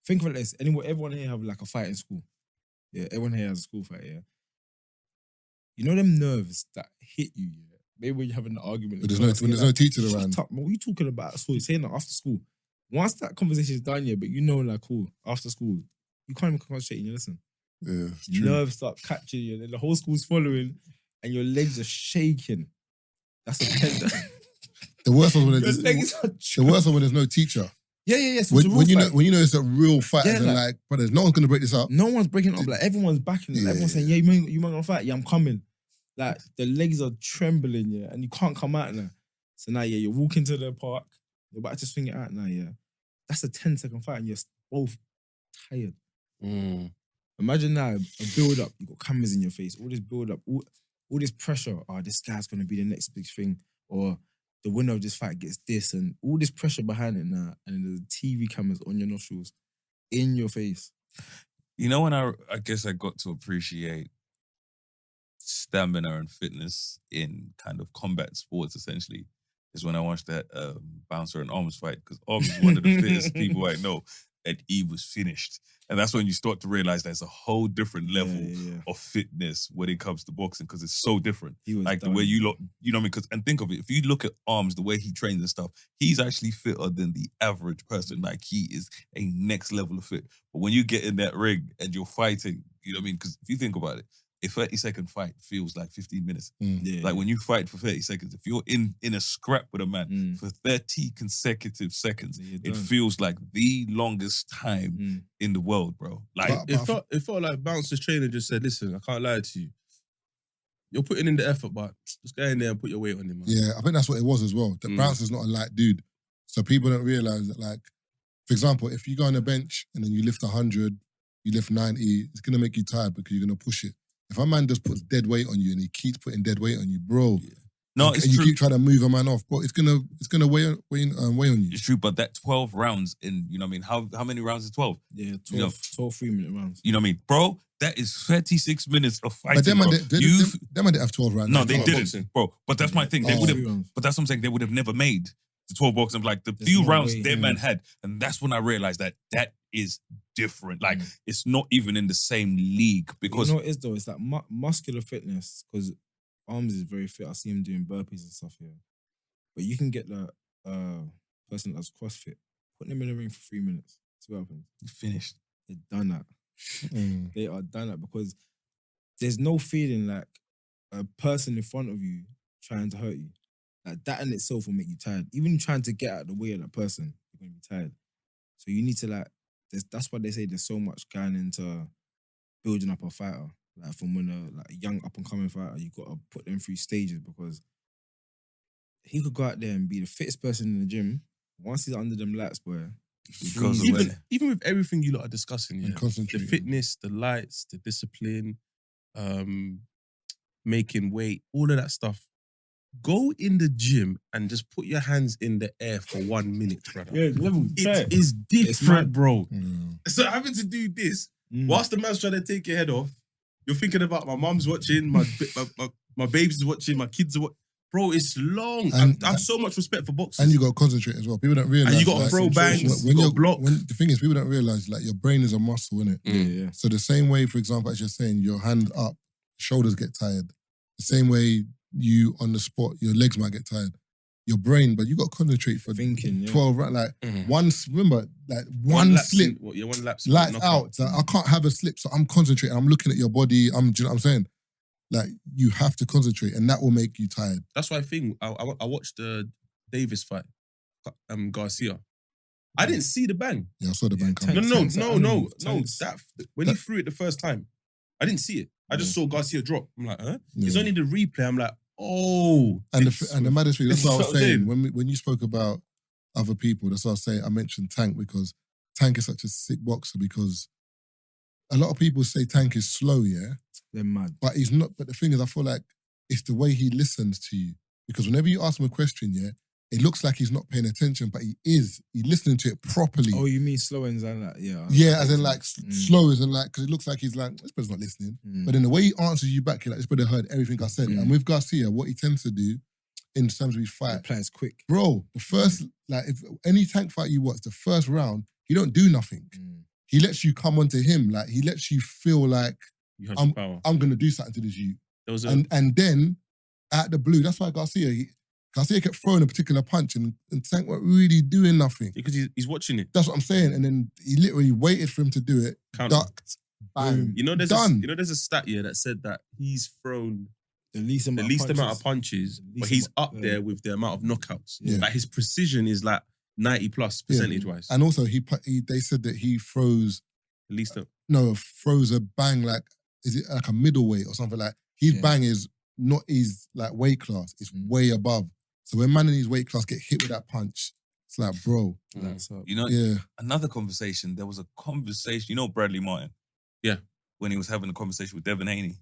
Think of it as everyone here have like a fight in school. Yeah, everyone here has a school fight, yeah. You know them nerves that hit you, yeah? Maybe when you're having an argument. But there's no teacher around. What are you talking about? So you're saying that after school. Once that conversation is done, yeah, but you know, like, cool, after school, you can't even concentrate in your lesson. Yeah, nerves start catching you, and then the whole school's following, and your legs are shaking. That's a tender. The worst one when there's no teacher. Yeah. So when you know it's a real fight, and like, brothers, no one's gonna break this up. No one's breaking it up. Like everyone's backing it. Everyone's saying, "Yeah, you might gonna fight. Yeah, I'm coming." Like the legs are trembling, yeah, and you can't come out now. So now, yeah, you're walking to the park. You're about to swing it out now, yeah. That's a 10-second fight, and you're both tired. Imagine now a build up. You got cameras in your face. All this build up, all this pressure. Oh, this guy's gonna be the next big thing, or the winner of this fight gets this, and all this pressure behind it now, and then the TV cameras on your nostrils, in your face. You know when I guess I got to appreciate stamina and fitness in kind of combat sports, essentially, is when I watched that Bouncer and Arms fight, because Arms is one of the fittest people I know, and he was finished. And that's when you start to realize there's a whole different level of fitness when it comes to boxing, because it's so different. Like the way you look, you know what I mean? Because, and think of it, if you look at Arms, the way he trains and stuff, he's actually fitter than the average person. Like he is a next level of fit. But when you get in that ring and you're fighting, you know what I mean? Because if you think about it, a 30-second fight feels like 15 minutes. Like when you fight for 30 seconds, if you're in a scrap with a man for 30 consecutive seconds, it feels like the longest time in the world, bro. Like it felt like Bouncer's trainer just said, "Listen, I can't lie to you. You're putting in the effort, but just go in there and put your weight on him, man." Yeah, I think that's what it was as well. That Bouncer's not a light dude. So people don't realise that, like, for example, if you go on a bench and then you lift 100, you lift 90, it's going to make you tired because you're going to push it. If a man just puts dead weight on you and he keeps putting dead weight on you, bro, no, and it's you true. keep trying to move a man off, bro, it's gonna weigh on you. It's true, but that 12 rounds in, you know what I mean? How many rounds is 12? Yeah, 12, you know, 12 3-minute rounds. You know what I mean? Bro, that is 36 minutes of fighting. But them bro. man didn't have 12 rounds. No, they didn't, bro. But that's my thing. They would have. But that's what I'm saying. They would have never made the 12 boxing. Like the few rounds their man had, and that's when I realized that is different. Like it's not even in the same league, because you know what it is though. It's like muscular fitness, because Arms is very fit. I see him doing burpees and stuff here. But you can get the person that's CrossFit, put them in the ring for 3 minutes. See what happens. You finished. They're done that. They are done that, because there's no feeling like a person in front of you trying to hurt you. Like that in itself will make you tired. Even trying to get out of the way of that person, you're gonna be tired. So you need to like. That's why they say there's so much going into building up a fighter. Like from when a young up and coming fighter, you gotta put them through stages because he could go out there and be the fittest person in the gym. Once he's under them lights, boy. Even with everything you lot are discussing, And the concentrating. fitness, the lights, the discipline, making weight, all of that stuff. Go in the gym and just put your hands in the air for 1 minute, brother. It is different, bro. So having to do this whilst the man's trying to take your head off, you're thinking about my mum's watching, my baby's watching, my kids are watching. Bro, it's long. I have so much respect for boxers. And you got to concentrate as well. People don't realize. And you got to like, throw bangs, you got to block. The thing is, people don't realize like your brain is a muscle, innit? Yeah. So the same way, for example, as you're saying, your hand up, shoulders get tired. The same way you on the spot, your legs might get tired. Your brain, but you got to concentrate for Thinking, yeah. 12 rounds. Like remember, like one slip, one lapse, lights out. Like, I can't have a slip, so I'm concentrating. I'm looking at your body. Do you know what I'm saying? Like you have to concentrate, and that will make you tired. That's why I think I watched the Davis fight, Garcia. I didn't see the bang. Yeah, I saw the bang coming. No. Tanks. That when he threw it the first time, I didn't see it. I just saw Garcia drop. I'm like, huh? It's only the replay. I'm like, oh. And the maddest thing, that's what I was It's saying. When you spoke about other people, that's what I was saying. I mentioned Tank because Tank is such a sick boxer because a lot of people say Tank is slow, yeah? They're mad. But he's not. But the thing is, I feel like it's the way he listens to you. Because whenever you ask him a question, yeah, it looks like he's not paying attention, but he is. He's listening to it properly. Oh, you mean slow and like, yeah. Yeah, as in like slow as in like, because it looks like he's like, this brother's not listening. But then the way he answers you back, you're like, this brother heard everything I said. And with Garcia, what he tends to do in terms of his fight, Plays quick. bro, the first, like, if any Tank fight you watch, the first round, he don't do nothing. He lets you come onto him. Like, he lets you feel like, You have some power. I'm going to do something to this you. There was And then, at the blue, that's why Garcia kept throwing a particular punch and Tank weren't really doing nothing. because he's watching it. That's what I'm saying. And then he literally waited for him to do it, Counter. ducked, bang, You know, there's done. there's a stat here that said that he's thrown The least amount of punches, but he's up there with the amount of knockouts. Yeah. Like his precision is like 90 plus percentage wise. And also, they said that he throws a bang like, is it like a middleweight or something like? His bang is not his like weight class; it's way above. So when man in his weight class get hit with that punch, it's like, bro, You know, yeah, another conversation. There was a conversation. You know Bradley Martin? Yeah. When he was having a conversation with Devin Haney.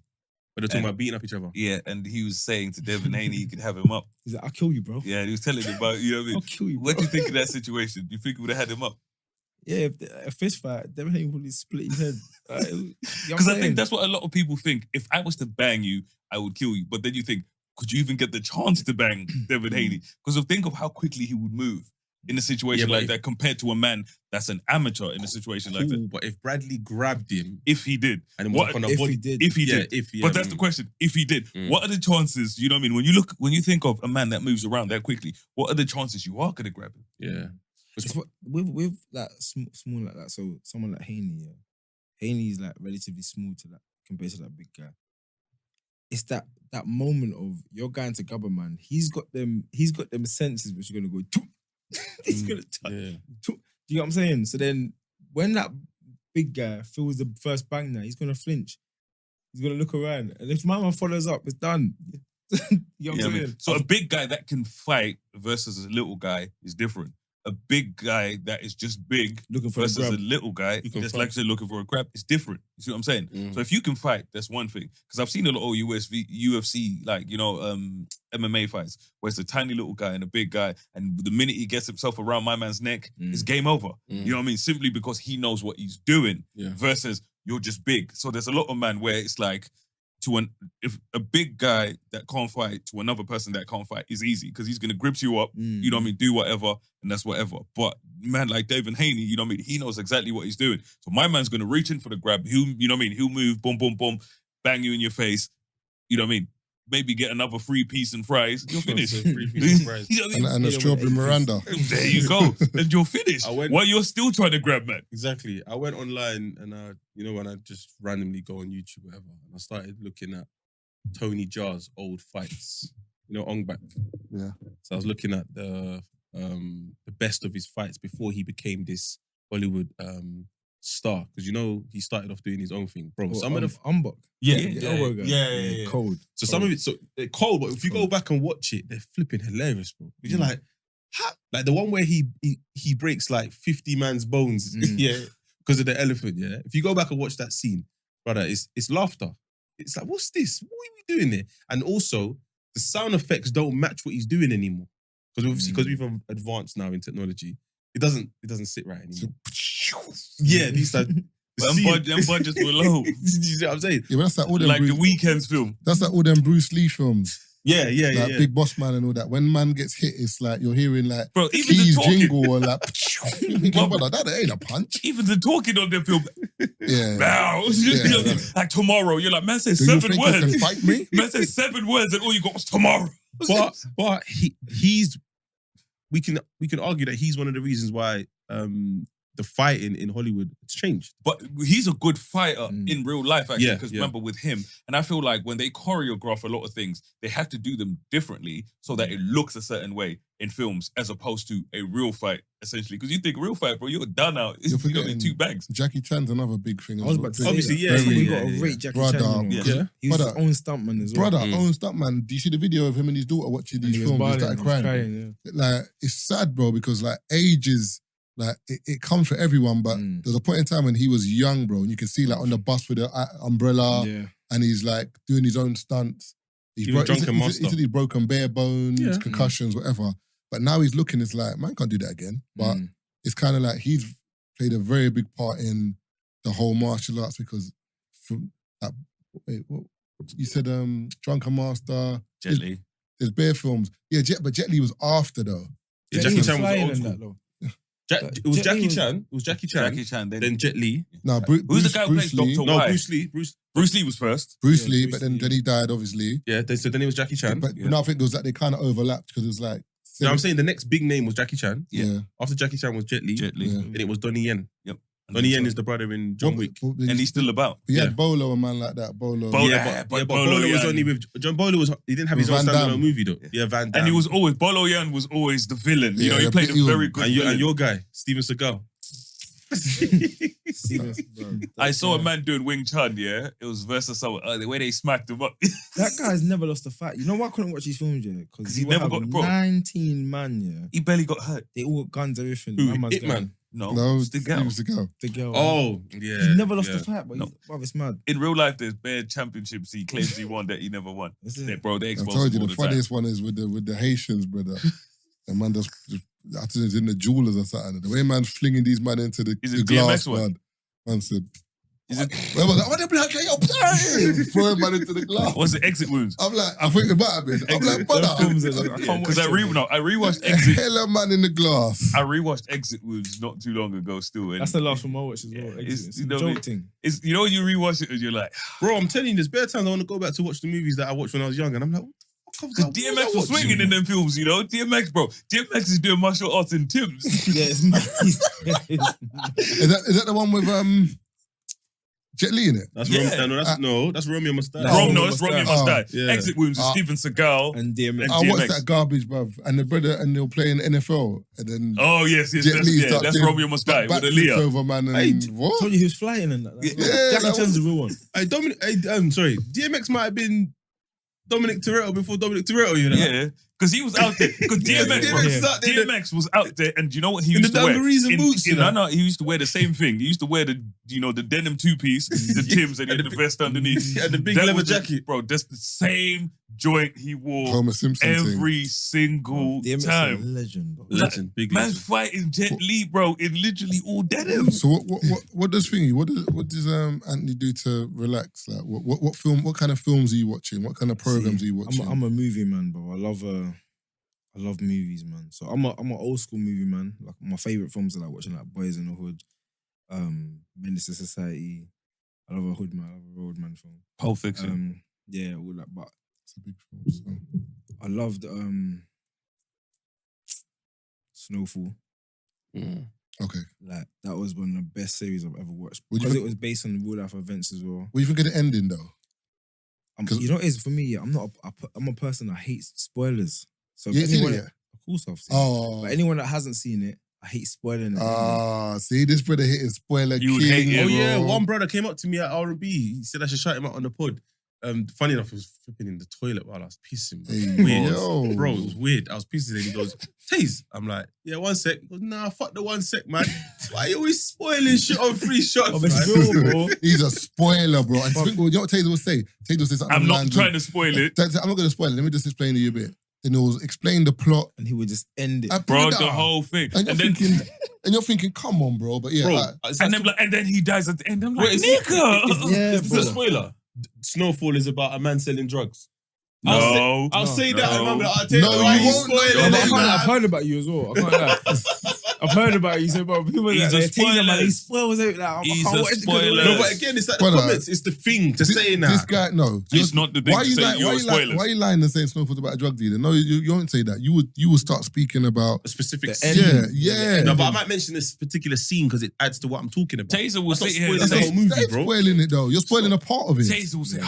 But they're talking about beating up each other. Yeah, and he was saying to Devin Haney he could have him up. He's like, I'll kill you, bro. Yeah, he was telling him about, you know what I mean? I'll kill you, bro. What do you think of that situation? Do you think he would have had him up? Yeah, if a fist fight, Devin Haney would split his head. Because I think that's what a lot of people think. If I was to bang you, I would kill you. But then you think, could you even get the chance to bang Devin Haney? Because think of how quickly he would move in a situation like that compared to a man that's an amateur in a situation like that. But if Bradley grabbed him, If he did. and was up on the body, If he did. But that's the question. If he did, what are the chances, you know what I mean? When you think of a man that moves around that quickly, what are the chances you are going to grab him? yeah. With like small like that, so someone like Haney, yeah. Haney's like relatively small to that compared to that big guy. It's that moment of you're going to grab a man. He's got them senses which are gonna go. He's gonna touch. Yeah. Do you know what I'm saying? So then when that big guy feels the first bang now, he's gonna flinch. He's gonna look around, and if my man follows up, it's done. You know what I'm saying? So a big guy that can fight versus a little guy is different. A big guy that is just big Looking for a versus grab. a little guy, can just fight. like I said, looking for a grab, it's different. You see what I'm saying? So if you can fight, that's one thing. Because I've seen a lot of UFC, like, you know, MMA fights, where it's a tiny little guy and a big guy, and the minute he gets himself around my man's neck, it's game over. You know what I mean? Simply because he knows what he's doing versus you're just big. So there's a lot of man where it's like, if a big guy that can't fight to another person that can't fight is easy because he's gonna grip you up, you know what I mean, do whatever, and that's whatever. But man like Devin Haney, you know what I mean, he knows exactly what he's doing. So my man's gonna reach in for the grab, you know what I mean, he'll move, boom, boom, boom, bang you in your face, you know what I mean, maybe get another 3-piece and fries, you're finished. 3-piece and fries. You know what I mean? and a strawberry Miranda. There you go, and you're finished. While you're still trying to grab man. Exactly. I went online and when I just randomly go on YouTube, whatever, and I started looking at Tony Jaa's old fights. You know, Ong Bak. Yeah. So I was looking at the best of his fights before he became this Hollywood star. Because you know he started off doing his own thing, bro. Some of the Umbok. Yeah. Cold. so some of it they're cold, but if you go back and watch it, they're flipping hilarious, bro. Because you're like, how? Like the one where he breaks like 50 man's bones, yeah, because of the elephant, yeah. If you go back and watch that scene, brother, it's laughter. It's like, what's this? What are we doing there? And also, the sound effects don't match what he's doing anymore. Because obviously, because we've advanced now in technology, it doesn't sit right anymore. Yeah, these like Them budgets were low. you see what I'm saying? Yeah, but that's like all them Like Bruce, the Weeknd's film. that's like all them Bruce Lee films. Yeah. Like Big Boss Man and all that. When man gets hit, it's like you're hearing like Bro, even the keys talking. jingle or like brother, that ain't a punch. Even the talking on the film. Yeah. Now, Yeah. like tomorrow, you're like, man says Do you 7 think you words. can fight me? Man says 7 words and all you got was tomorrow. But he's we can argue that he's one of the reasons why the fighting in Hollywood has changed. But he's a good fighter in real life, actually, Yeah, because yeah. remember with him, and I feel like when they choreograph a lot of things, they have to do them differently so that it looks a certain way in films as opposed to a real fight, essentially. Because you think real fight, bro, you're done out. You're You got in forgetting 2 bags. Jackie Chan's another big thing. I was about to say Obviously, that. yeah, We yeah, got to yeah. rate Jackie Brother, Chan. You know. yeah. He was his Brother. own stuntman as well. Brother, own stuntman. Do you see the video of him and his daughter watching And these he was films? He bawling, started he was crying. yeah. Like, it's sad, bro, because like age is like it comes for everyone, but there's a point in time when he was young, bro, and you can see like on the bus with the umbrella, Yeah. and he's like doing his own stunts. He was drunken He master. said he's broken bare bones, Yeah. concussions, whatever. But now he's looking, it's like, man can't do that again. But it's kind of like he's played a very big part in the whole martial arts because from wait, what you said Drunken Master, Jet Li. there's bare films. Yeah, but Jet Li was after though. Yeah, He Jackie was Chan was flying old in school. that, though. It was Jet Jackie Li was- Chan. It was Jackie Chan. Jackie Chan. Then Jet Li. No, Who's the guy who plays Lee, Dr. No, Why? Bruce Lee. Bruce Lee was first. Bruce Yeah, Lee, Bruce but Lee. then he died, obviously. Yeah. So then it was Jackie Chan. But no, I think it was like they kind of overlapped because it was like. No, I'm saying the next big name was Jackie Chan. Yeah. After Jackie Chan was Jet Li. Jet Li. Yeah. Then it was Donnie Yen. Yep. Donnie Yen is the brother in John Wick. And he's still about. He yeah. had Bolo, a man like that. Bolo. Bolo. But but Bolo was Yan. only with John Bolo he didn't have his own Van Damme. standalone movie though. Yeah, Van Damme. And he was always, Bolo Yan was always the villain. You Yeah, know, he yeah, played a he was- very good and villain. your guy, Steven Seagal. I saw a man doing Wing Chun, yeah? It was versus someone. The way they smacked him up. That guy's never lost a fight. You know why I couldn't watch his films, yeah? Because he he never never got- got bro. 19 man, yeah. He barely got hurt. They all got guns, everything. Who, My man's Hitman? going. No, No, it's the girl. he was the girl. The girl. Oh, yeah. He never lost yeah. a fight, but No. he's, bruv, it's mad. In real life, there's bad championships he claims he won that he never won. This is They, bro, they I expose told you him all the the time. funniest one is with the Haitians, brother. The man just I think it's in the jewelers or something. The way man's flinging these men into the, Is the it glass, DMX one? man said, Is it, where was that? What the black yo, throwing man into the glass. was it Exit Wounds? I'm like, I think it might have been. I'm like, brother, Them films are- I can't Because watch them. I rewatched Exit. hella man in the glass. I rewatched Exit Wounds not too long ago. Still, and That's the last film I watched as well. Yeah, Exit. It's you a know, joke thing. It's you know when you rewatch it and you're like, Bro, I'm telling you, there's bare times I want to go back to watch the movies that I watched when I was young, and I'm like, what the fuck because DMX was swinging in them films, you know. DMX, bro. DMX is doing martial arts in Tim's. Yeah, it's mad. Is that the one with Jet Li in it? That's Yeah. that's Romeo Must Die. No. No, that's Romeo Must Die. yeah. Exit Wounds is Steven Seagal. And DMX. I watched DMX. that garbage, bruv. And the brother, and they'll play in NFL. And then Oh yes, Jet that's, Li started that's doing Romeo Must Die with backflips Aaliyah. over, man. And Hey, what? told you he was flying in that. Yeah, Jackie like, Chan's the real one. I'm sorry. DMX might have been Dominic Toretto before Dominic Toretto, you know? Yeah, because he was out there. Because DMX, bro, DMX was out there. DMX was out there, and you know what he In used the to wear? dungarees and boots, you know? No, he used to wear the same thing. He used to wear the denim 2-piece, the Timbs, and the vest underneath. And the big That leather was the- jacket. bro. That's the same joint he wore Homer Simpson thing. every single DMX is a time. legend, bro. Legend, big Man's legend. fighting Jet Li, bro, in literally all denim. So what does thingy? What does Anthony do to relax? Like what film? What kind of films are you watching? What kind of programs are you watching? I'm a movie man, bro. I love movies, man. So I'm an old school movie man. Like my favorite films are like watching like Boys in the Hood, Menace to Society. I love a hood man. I love a road man film. Pulp Fiction. Yeah, all that. But It's a big film. So. I loved Snowfall. Okay. Like that was one of the best series I've ever watched What do you because think- it was based on real life events as well. What do you think of the ending though? You know what it is for me? I'm a person that hates spoilers. So if You ain't seen anyone, it yet? of course I've seen it. Oh. But anyone that hasn't seen it, I hate spoiling it. See, this brother hitting spoiler You would king. hate it, Oh yeah, bro. one brother came up to me at R&B. He said I should shout him out on the pod. Funny enough, he was flipping in the toilet while I was pissing. Hey, Weird. yo. Bro, it was weird. I was pissing and he goes, Taze. I'm like, yeah, 1 sec. He goes, nah, fuck the 1 sec, man. Why are you always spoiling shit on 3 shots, Oh, man? it's real, bro. He's a spoiler, bro. And you know what Taser will say? Taser will say something. I'm not along trying the to spoil it. lines of- I'm not going to spoil it. Let me just explain to you a bit. Then he will explain the plot. And he would just end it. Bro, Brother. the whole thing. And you're thinking, come on, bro. But yeah, Bro, like, And then he dies at the end. I'm like, Wait, nigga. Yeah, Is bro. this a spoiler? Snowfall is about a man selling drugs. No. I'll say that. No. Remember, I'll tell you No, why you you won't. spoiling No, it, no, man. I've heard about you as well. I can't lie. I've heard about you. So, bro, people He's like, a they're Taser, man. He spoiler. spoils it. Like, I He's can't a watch it. spoiler. No, but again, it's like the Brother, comments. It's the thing to say now. This guy, no. It's not the thing Why to you say like? you're Why spoilers. you lying and saying Snowfall's about a drug dealer? No, you won't say that. You will start speaking about. a specific The scene. end. Yeah. No, but I might mention this particular scene because it adds to what I'm talking about. Taser will That's not sit here and spoiling the say, whole movie, That ain't bro. spoiling it though. You're spoiling a part of it. Taser will say,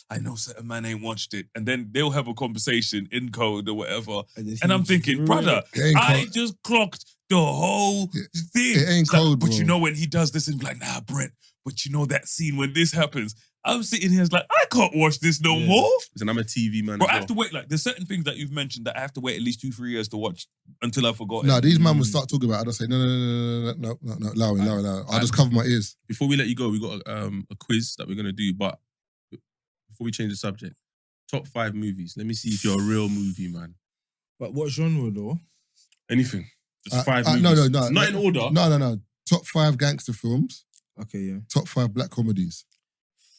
I know certain man ain't watched it. And then they'll have a conversation in code or whatever. And I'm thinking, brother, It ain't I cold. just clocked the whole thing. it ain't It's like, cold, but bro. you know when he does this and be like, nah, Brent, but you know that scene when this happens. I'm sitting here it's like, I can't watch this no more. Listen, I'm a TV man. Bro, as I well. have to wait. Like, there's certain things that you've mentioned that I have to wait at least 2-3 years to watch until I forgot. No, it. these man will start talking about it. I'll say, no, allow it. I'll just cover my ears. Before we let you go, we got a quiz that we're gonna do. But before we change the subject, top 5 movies. Let me see if you're a real movie man. But what genre though? Anything. Just 5 movies. No. It's not in order. No. Top 5 gangster films. Okay, yeah. Top 5 black comedies.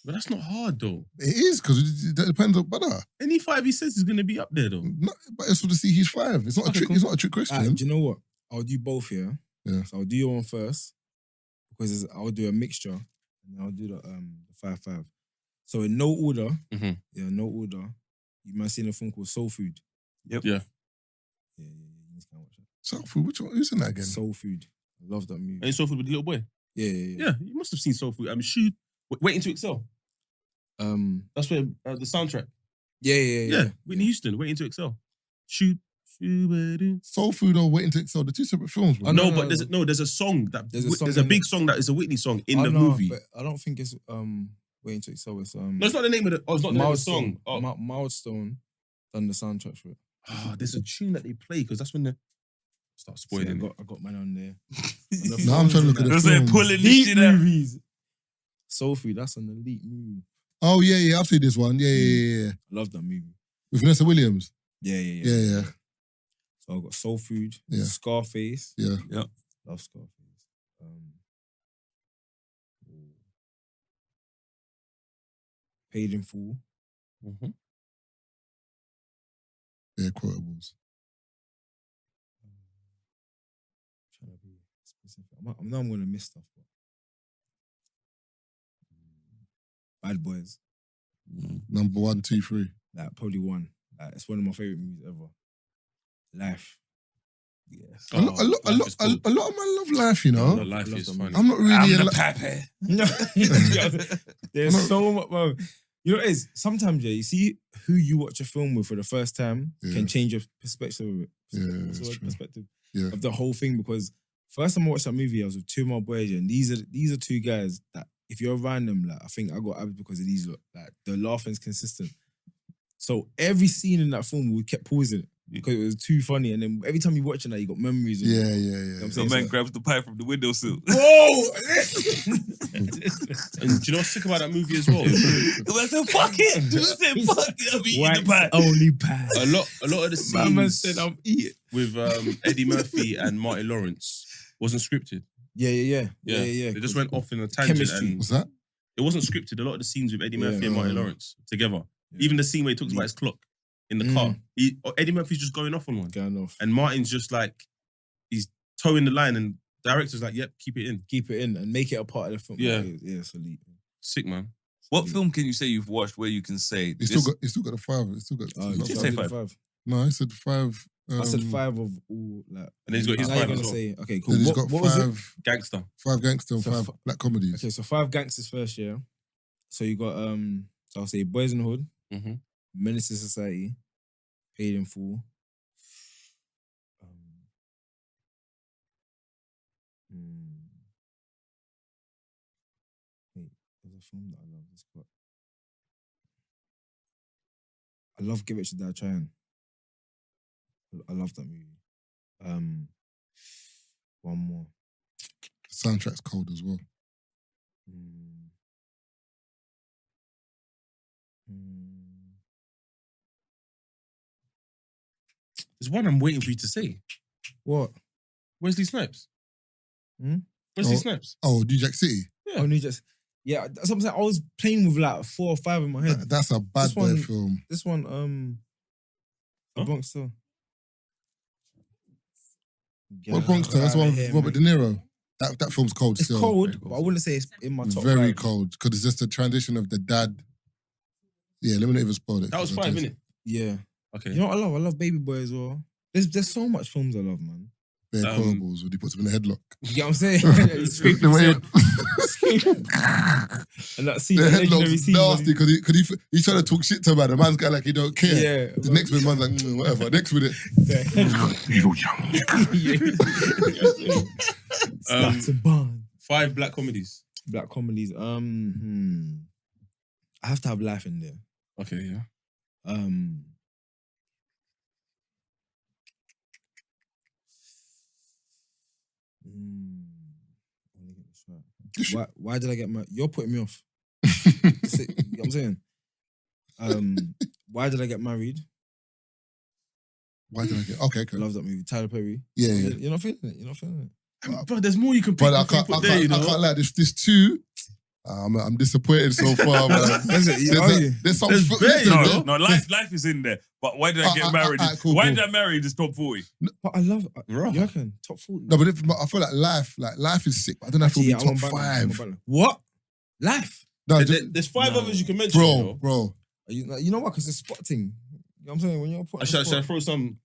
But that's not hard though. It is because it depends on brother. Any 5 he says is gonna be up there though. No, but it's for to see he's 5. It's not a Okay, trick. cool. It's not a trick question. Do you know what? I'll do both here. Yeah. So I'll do your one first because I'll do a mixture and I'll do the 5-5. So in no order, Mhm. yeah, no order. You might have seen a film called Soul Food. Yep. Yeah. Yeah. You need to go and watch that. Soul Food. Which one? Who's in that again? Soul Food. I love that movie. Any Soul Food with the little boy? Yeah. Yeah, you must have seen Soul Food. Shoot. Waiting to Excel. That's where the soundtrack. Yeah. Whitney Houston, Waiting to Excel. Shoot. Soul Food or Waiting to Excel. They're 2 separate films, bro. Oh, No, no, but no. there's a song that There's a song there's a in big it. song that is a Whitney song in Oh, the no, movie. But I don't think it's Waiting to Excel. It's No, it's not the name of the. Oh, it's not the name of the song. Oh, Milestone done the soundtrack for it. there's a tune that they play because that's when they start spoiling. See, it. I got man on there. No, I'm trying to look at the They're film. pulling this Elite shit out. movies. Soul Food, that's an elite movie. Oh, yeah. I've seen this one. Yeah. I love that movie. With Vanessa Williams. Yeah. So I've got Soul Food, Yeah. Scarface. Yeah. Love Scarface. Paid in Full. Mhm. Yeah, quotables. Trying to be specific. I know I'm going to miss stuff, but Bad Boys. Number 1, 2, 3. Like, probably one. Like, it's one of my favorite movies ever. Life. Yes. A lot of man love life, you know. Life is funny. I'm not really I'm a the li- pappy. There's so much, bro. You know what it is? Sometimes, yeah, you see who you watch a film with for the first time Yeah. can change your perspective of it. Yeah, What's the it's word? true. Perspective Yeah. of the whole thing. Because first time I watched that movie, I was with 2 of my boys, yeah, and these are 2 guys that if you're around them, like I think I got average because of these. Look, like the laughing's consistent. So every scene in that film, we kept pausing it because it was too funny. And then every time you watch it, now you got memories. Of it. Yeah. You know what I'm The saying? man So- grabs the pipe from the windowsill. Whoa! And do you know what's sick about that movie as well? I said, fuck it. Dude said, fuck it. I'm eating the pie. Only pie. a lot of the My man scenes said I'm eating. with Eddie Murphy and Martin Lawrence wasn't scripted. Yeah. They just went off in a tangent. Chemistry. And What's that? it wasn't scripted. A lot of the scenes with Eddie Yeah, Murphy and Martin Lawrence together. Yeah. Even the scene where he talks about his clock in the car. Eddie Murphy's just going off on one. Going off. And Martin's just like, he's towing the line and director's like, yep, keep it in. Keep it in and make it a part of the film. Yeah. Yeah, it's elite. Sick, man. What film can you say you've watched where you can say He's still got the 5. He's still got. did you I say did 5? No, I said 5. I said 5 of all. Like, And then he's got his now 5 you're gonna as well. say, okay, cool. Then he's What got was it? 5 Gangster. gangster and So 5 black comedies. Okay, so 5 gangsters first, yeah. So you got so I'll say Boys in the Hood, Mhm. Menace to Society, Paid in Full. Wait, there's a film that I love. It's got. I love Get Rich or Die Trying. I love that movie. One more. The soundtrack's cold as well. There's one I'm waiting for you to say. What? Wesley Snipes. Hmm? Wesley Snipes. Oh, New Jack City. Yeah. Oh, New Just. Yeah, that's what I'm saying. I was playing with like 4 or 5 in my head. That's a bad This boy one- film. This one, The Huh? Bronx Tale. What Bronx Tale? That's the one with Robert De Niro. That film's cold It's still. cold, but I wouldn't say it's in my top Very 5. cold. Because it's just the transition of the dad. Yeah, let me not even spoil it. That was 5, innit? Yeah. Okay. You know what I love? I love Baby Boy as well. There's so much films I love, man. Bare Corables when he puts him in a headlock. You get what I'm saying? He's The way and that scene, the the legendary headlock's scene. nasty because he's trying to talk shit to a man. The man's guy like he don't care. Yeah. The next minute, man's like, whatever. Next minute. Snaps and Bond. 5 black comedies. Black comedies. I have to have Life in there. Okay, yeah. Let me get this right. Why did I get married? You're putting me off. You know what I'm saying? Why did I get married? Why did I get... Okay, I okay. love that movie. Tyler Perry. Yeah, yeah. You're not feeling it. You're not feeling it. Bro, there's more you can pick But I off and can't put there, you know? lie. This two... I'm disappointed so far, man. There's some... There's listen, No, life is in there. But why did I get married? Cool, Why cool. did I marry this top 40? But I love Raw. you reckon? Top 40. No, but I feel like life is sick. But I don't know if it'll be I'm top on balance, I'm on 5. balance. What? Life? No, There's 5 others you can mention, bro, bro. You know what? Because it's spot thing. You know what I'm saying? When you're putting Should I throw some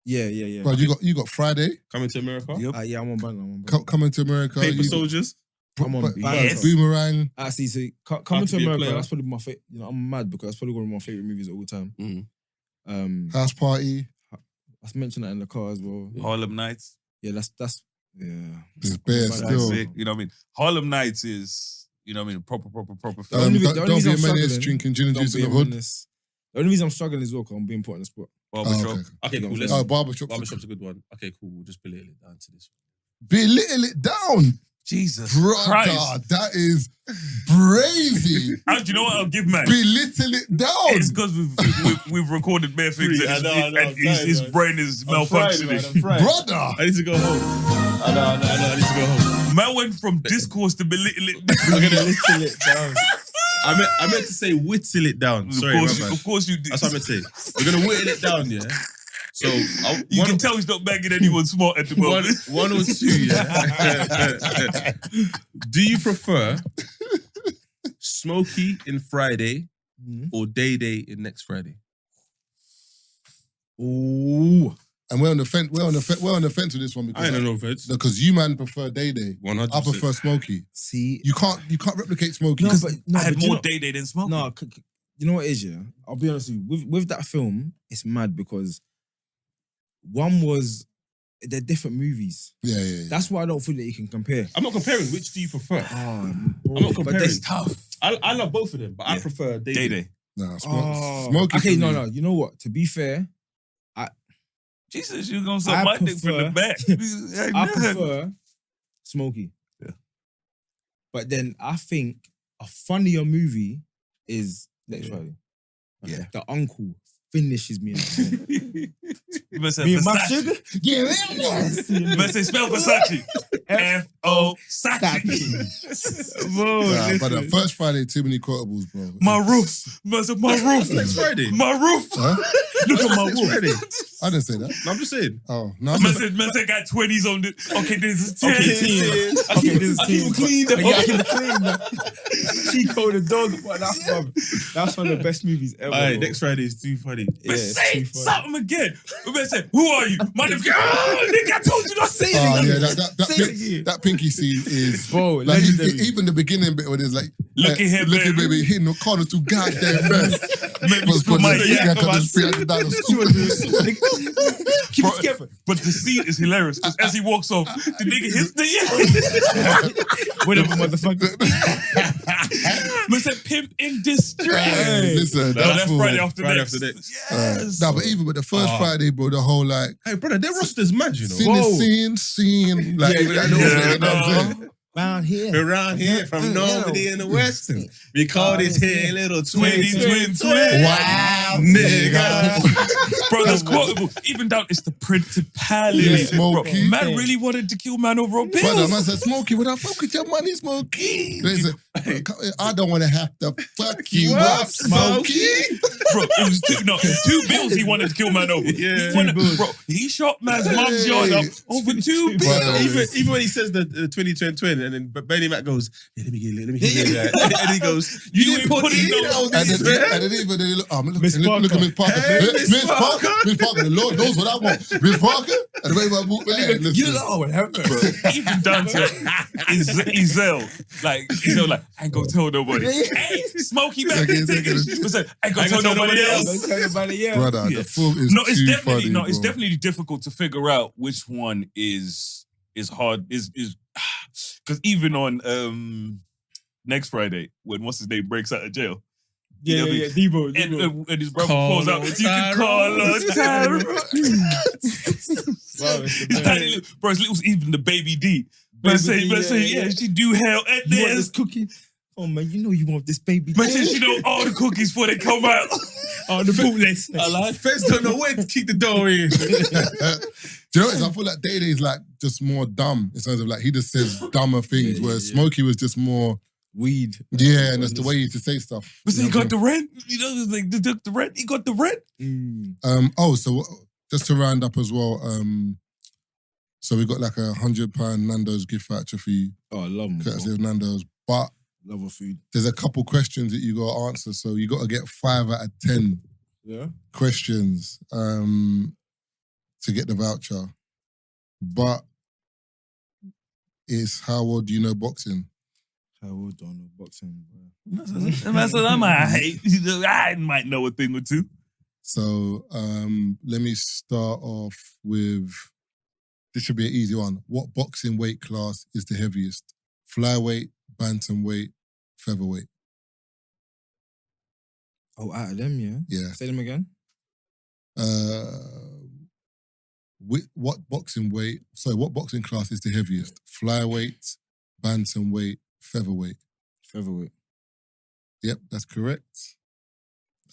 Yeah. Bro, you got Friday, Coming to America? Yep. Yeah, I'm on balance. Coming to America. Paper you got- Soldiers? I'm on Yes. Boomerang. Actually, so Coming to to Be a America, Player. that's probably my favorite. You know, I'm mad because that's probably one of my favorite movies of all time. House Party. I mentioned that in the car as well. Harlem Nights. Yeah, that's yeah. It's bare That's still. Sick. You know what I mean? Harlem Nights is, you know what I mean, proper The film. only Don't reason be a I'm menace struggling- drinking gin and Don't juice be in the a hood. menace. The only reason I'm struggling is well because I'm being put on the spot. Barbershop. Oh, okay. Okay, cool. Let's, Oh, Barbershop. Barbershop's a good one. Okay, cool. We'll just belittle it down to this Belittle it down. Jesus Brother, Christ. that is brazy. And you know what I'll give man? Belittle it down. It's because we've recorded bare things I and know, I'm his tired, brain is I'm fried, malfunctioning. man, I'm fried. Brother. I need to go home. I know. I need to go home. Man went from discourse to belittle it. I'm gonna Little it down. I meant to say whittle it down. Sorry, my bad. Of course you did. That's what I meant to say. We're gonna whittle it down, yeah. So You can tell he's not bagging anyone smart at the moment. one or two, yeah. Do you prefer Smokey in Friday or Day Day in next Friday? Ooh. And we're on the fence. We're on the fence with this one because I don't know, Feds. because you man prefer Day Day. 100%. I prefer Smokey. See, You can't replicate Smokey. no, 'Cause but no, I had but you more know- day than smoke. No, you know what it is, yeah? I'll be honest with you. With that film, it's mad because one was they're different movies. yeah. That's why I don't feel that you can compare. I'm not comparing. Which do you prefer? I'm not comparing. But tough. I love both of them, but I Yeah. prefer Day Day Day. Day. Nah, oh, Smokey. okay, for me. no. You know what? To be fair, Jesus, you gonna suck I my dick from the prefer- back. I prefer Smokey. Yeah. But then I think a funnier movie is Next Friday. Yeah. The uncle finishes me in that film. You must say Me and my Versace. sugar? Yeah, You must say spell Versace. F-O Sachi. Nah, but the first Friday, too many quotables, bro. My roof. Must say my roof. Next Friday. My roof. Huh? Look at my Next roof. Friday. I didn't say that. No, I'm just saying. Oh no, Man said got 20s on the. Okay, this is 10. Okay, this is I keep team. it clean. Yeah, I keep it clean, man. Chico the dog, but that's one of the best movies ever. Alright, bro. next Friday is too funny. Yeah, But it's say too funny. something again. We better say, who are you? My name is. Oh, nigga, I told you not to say Oh it. yeah, Say it that again. pink kinky scene is Bro, like legendary. even the beginning bit when it's like, Look at him, look at baby. baby, hitting the corner too goddamn fast. Make me spit my yak on my Keep Bro, it together. but the scene is hilarious because as he walks off, the nigga hits the Whatever, motherfucker. Man said pimp in distress. Hey, listen, That's fool. Friday after Friday next. after next. Yes. No, but even with the first Friday, bro, the whole like Hey, brother, their roster's mad, you know. scene, like Yeah, you know what I'm saying? Round here. Around here from Normandy in the Western. We call this here little Twin. Wow, nigga. Bro, that's quotable. Even down, it's the principality. Yeah, Bro, Smokey. man really wanted to kill man over a bill. Brother, man said, Smokey, what the fuck with your money, Smokey? They said, I don't want to have to fuck you up, Smokey. Bro, it was two bills he wanted to kill man over. Yeah. Bro, he shot man's mum's yard up over 2 bills. Brother. Even when he says the 2020, and then Benny Mac goes, yeah, let me get that. And he goes, you didn't put it on And this, then man. even they look, look Miss at Miss Parker. Hey, Miss Parker. Miss Parker, the Lord knows what I want. Miss Parker, and the way my boot, man, listen. Bro, even down to Ezel, like, I ain't gonna tell nobody. Hey, Smokey back in tickets. I ain't gonna tell nobody else. Brother, the film is No, it's too definitely funny, it's bro. definitely difficult to figure out which one is hard is because even on next Friday when what's his name breaks out of jail. Yeah, Debo. And his brother Call calls out, us you can call us Tyra. Wow, it's the His tiny little, bro, his little, even the baby D. Let's say, yeah, she do hell at You want this. this cookie? Oh man, you know you want this baby. Man said she know all the cookies before they come out. Oh, the bootless. I like Feds don't know where to keep the door in. Do you know what it is? I feel like Day Day is like just more dumb in terms of like he just says dumber things, whereas Smokey was just more Weed. yeah, and that's the way he used to say stuff. But so You he know got the rent. You know, it's like the rent. He got the rent. So just to round up as well, so we got like £100 Nando's gift voucher for you, Oh, I love them. courtesy of Nando's. But Love of food. there's a couple questions that you got to answer, so you got to get 5 out of 10 Yeah. questions to get the voucher. But it's how well do you know boxing? How old on the boxing? That's what I might know a thing or two. So let me start off with, this should be an easy one. What boxing weight class is the heaviest? Flyweight, bantamweight, featherweight? Oh, out of them, yeah. Yeah. Say them again. What boxing class is the heaviest? Flyweight, bantamweight, featherweight? Featherweight. Yep, that's correct.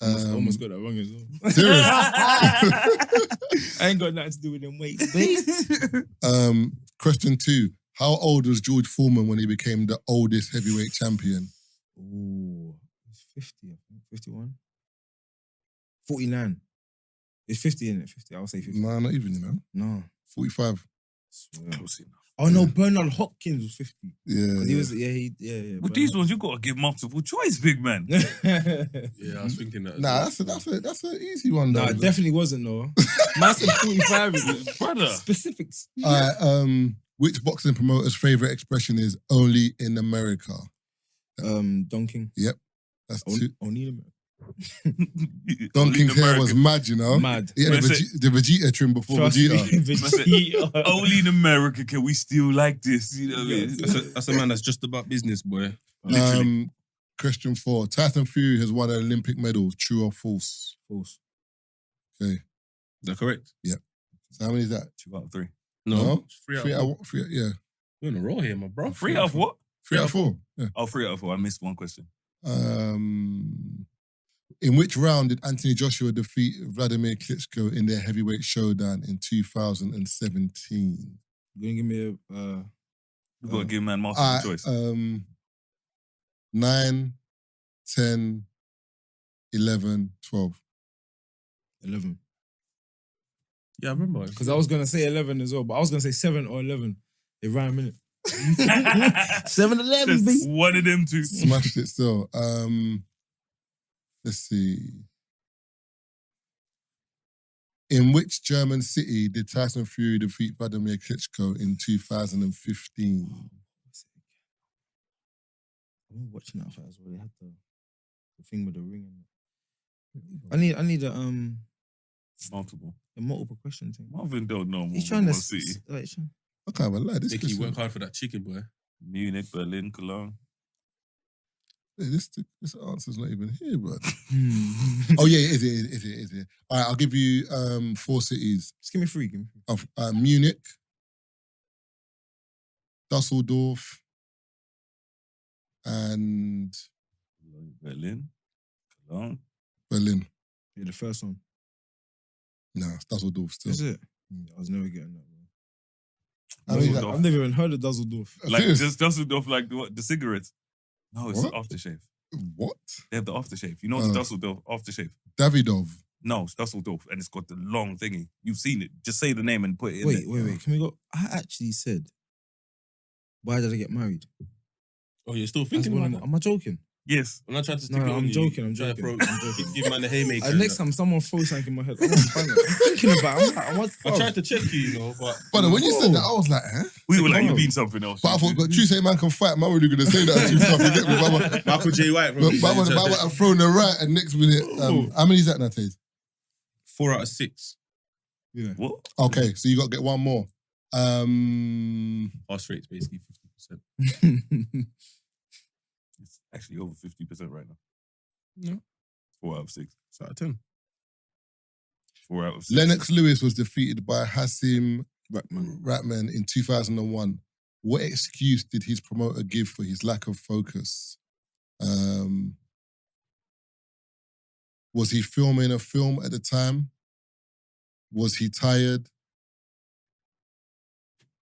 Almost got that wrong as well. Serious? I ain't got nothing to do with them weights, babe. Question 2. How old was George Foreman when he became the oldest heavyweight champion? Ooh, it's 50, I think. 51. 49. It's 50, isn't it? 50. I'll say 50. No, not even, you know. No. 45. Oh no, Bernard Hopkins was 50. Yeah. He was, yeah. With these ones, you gotta give multiple choice, big man. Yeah, I was thinking that. Nah, that's an easy one though. Nah, it definitely wasn't though. Man said 45, Brother. Specifics. All right, which boxing promoter's favorite expression is only in America? Don King. Yep, that's 2. Only in Don King's hair was mad, you know. Mad. Yeah, the Vegeta trim before Trust me, Vegeta. Vegeta. Only in America can we still like this. You know what I mean? That's a man that's just about business, boy. Question 4. Tyson Fury has won an Olympic medal. True or false? False. Okay. Is that correct? So how many is that? 2 out of 3. No? It's 3 out 3 of 4. out. 3, yeah. You're on a roll here, my bro. 3 out of what? 3 out of 4. Yeah. Oh, 3 out of 4. I missed one question. In which round did Anthony Joshua defeat Vladimir Klitschko in their heavyweight showdown in 2017? You gonna give me We gotta give man multiple choice. 9, 10, 11, 12. 11? Yeah, I remember. Because I was gonna say 11 as well, but I was gonna say 7 or 11. It rhyme, innit? 7-11, Just B. one of them two. Smashed it still. Let's see. In which German city did Tyson Fury defeat Vladimir Klitschko in 2015? I'm watching that fight as well. They had the thing with the ring. I need Multiple. a multiple question thing. Marvin don't know more He's than trying to one city. I can't even lie. This Nicky, question, work hard for that chicken, boy. Munich, Berlin, Cologne. this answer's not even here, bro. Oh yeah, it is. All right, I'll give you 4 cities. Just give me 3. Of Munich, Dusseldorf, and Berlin, Cologne. Berlin. Yeah, the first one. No, it's Dusseldorf still. Is it? I was never getting that. I mean, Dusseldorf. I've never even heard of Dusseldorf. Like Serious? just Dusseldorf, like the cigarettes. No, it's What? the aftershave. What? They have the aftershave. You know the Dusseldorf aftershave? Davidoff. No, it's Dusseldorf, and it's got the long thingy. You've seen it. Just say the name and put it in there. Wait. Can we go? I actually said, why did I get married? Oh, you're still thinking about that? Am I joking? Yes. When I tried to stick No, it on I'm you, joking. try to throw- Give man the haymaker. Next time someone throws something in my head, I'm thinking about it. I'm like, I tried to check you, but But when you said that, I was like, huh? We were like, No. you mean something else. But I thought, but you say man can fight, man really gonna say that to yourself. You get me? But Michael J. White, bro. I'm throwing the right, and next minute, how many is that now, Taze? 4 out of 6. Yeah. What? Okay, so you got to get one more. Pass rate's basically 50%. It's actually over 50% right now. No. 4 out of 6. It's out of 10. 4 out of 6. Lennox Lewis was defeated by Hassim Ratman in 2001. What excuse did his promoter give for his lack of focus? Was he filming a film at the time? Was he tired?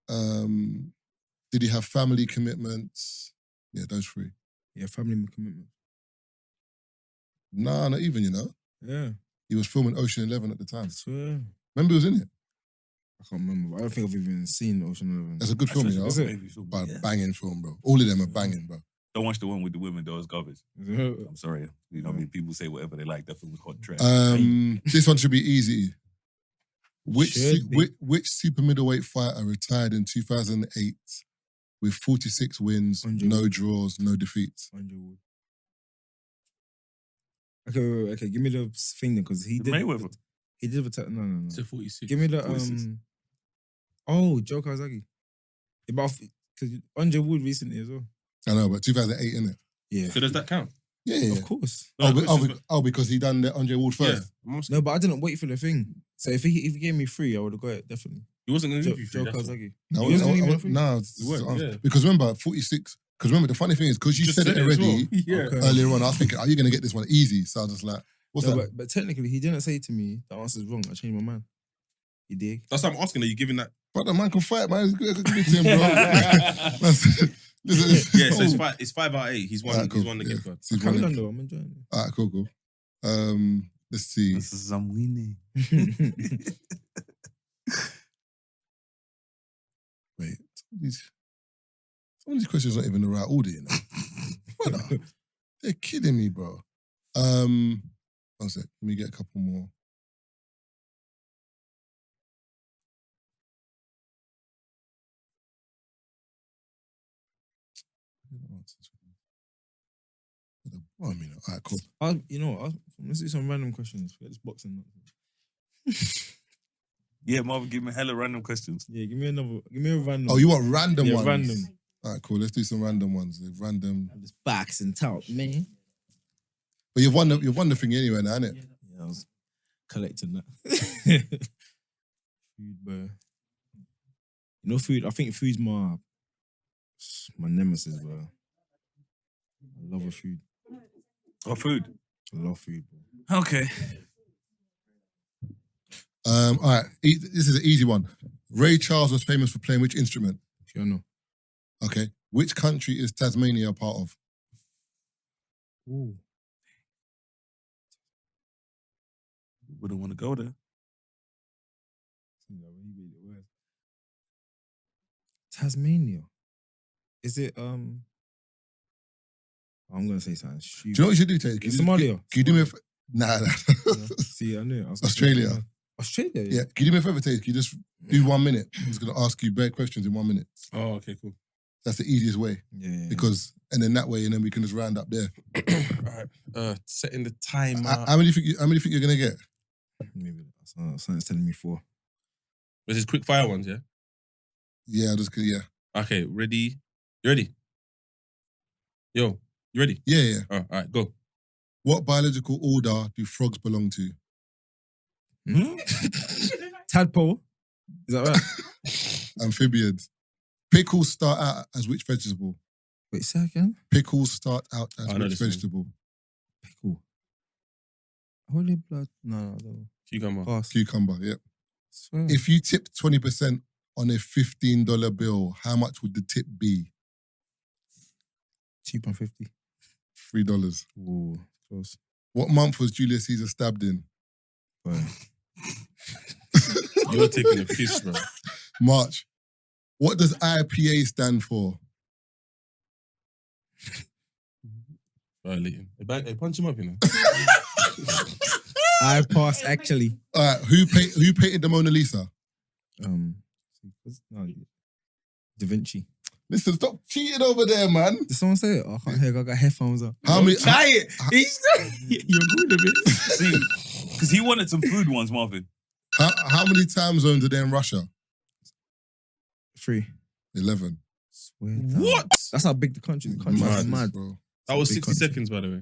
Did he have family commitments? Yeah, those 3. Yeah, family commitment. Nah, not even, Yeah. He was filming Ocean 11 at the time. I swear. Remember he was in it? I can't remember. I don't think I've even seen Ocean 11. That's a good film, That's you know? actually a movie film. But Yeah. banging film, bro. All of them are banging, bro. Don't watch the one with the women, though. It's garbage. Yeah. I'm sorry. You know what I mean? People say whatever they like. That film was hot trash. This one should be easy. Which Should be. which super middleweight fighter retired in 2008 with 46 wins, Andre no Ward. draws, no defeats? Andre Ward. Okay. Give me the thing then, because he did. Mayweather. He did attack. No. It's a 46. Give me the 46. Joe Kawasaki. Yeah, but because Andre Wood recently as well. I know, but 2008, innit? Yeah, So does that count? Yeah. of course. Because he done the Andre Ward first. Yeah. No, but I didn't wait for the thing. So if he gave me 3, I would have got it definitely. He wasn't going to Joe, give you Joe 3. that's all. Kawasaki. No, He wasn't even a free? no, He weren't, yeah. because remember 46. Because remember the funny thing is because you Just said it as well. already Yeah. Okay. earlier on. I was thinking, are you gonna get this one easy? So I was just like, what's No, that? but technically, he didn't say to me the answer's wrong. I changed my mind. He did. That's what I'm asking. Are you giving that? But the man can fight, man. It's good to him, bro. Listen. Yeah, so it's 5 out of 8. He's won. Alright, cool. He's won the gift card. He's Carry won on it. though. I'm enjoying All right, cool. Let's see. This is I'm winning. it. Wait, some of these questions aren't even the right order, you know. What the- They're kidding me, bro. One sec. Let me get a couple more. All right, cool. Let's do some random questions. Forget this boxing. Yeah, Marvin, give me hella random questions. Yeah, give me a random. Oh, you want random yeah, ones? random. All right, cool. Let's do some random ones. Random. This boxing talk, man. But you've won the thing anyway, now, innit? Yeah, I was collecting that. Food, bro. Food. I think food's my nemesis, bro. I love food. Oh, food. I love food, bro. Okay. All right. This is an easy one. Ray Charles was famous for playing which instrument? Piano. Okay. Which country is Tasmania a part of? Ooh. Wouldn't want to go there. Tasmania. Is it I'm gonna say something stupid. Do you know what you should do, Tate? It's Somalia. Can you do me a Nah. Yeah. See, I knew it. I was Australia. Australia. Yeah. Can you do me a favour, Taze? Can you just do 1 minute? I'm just going to ask you bare questions in 1 minute. Oh, okay, cool. That's the easiest way. Yeah. Because, and then that way, and then we can just round up there. All right. Setting the timer. How many think you're going to get? Maybe something's telling me 4. This is quick fire ones, yeah? Yeah, yeah. Okay, ready? You ready? Yo, you ready? Yeah. All right, go. What biological order do frogs belong to? Tadpole. Is that right? Amphibians. Pickles start out as which vegetable? Wait, say again. Pickles start out as I know which this one. vegetable? Pickle. Holy blood. No. Cucumber. Pass. Cucumber, yep. Swear. If you tipped 20% on a $15 bill, how much would the tip be? £2.50. $3. Ooh, close. What month was Julius Caesar stabbed in? Right. You're taking a piss, bro. March. What does IPA stand for? Violating. Hey, punch him up, you know. I pass actually. All right, who painted the Mona Lisa? No, Da Vinci. Listen, stop cheating over there, man. Did someone say it? Oh, I can't hear. I got headphones on. How many? Try it. You're good at it. See, because he wanted some food ones, Marvin. How many time zones are there in Russia? 3. 11. Swear down. What? That's how big the country is. The country is mad. bro. That was Big 60 country. seconds, by the way.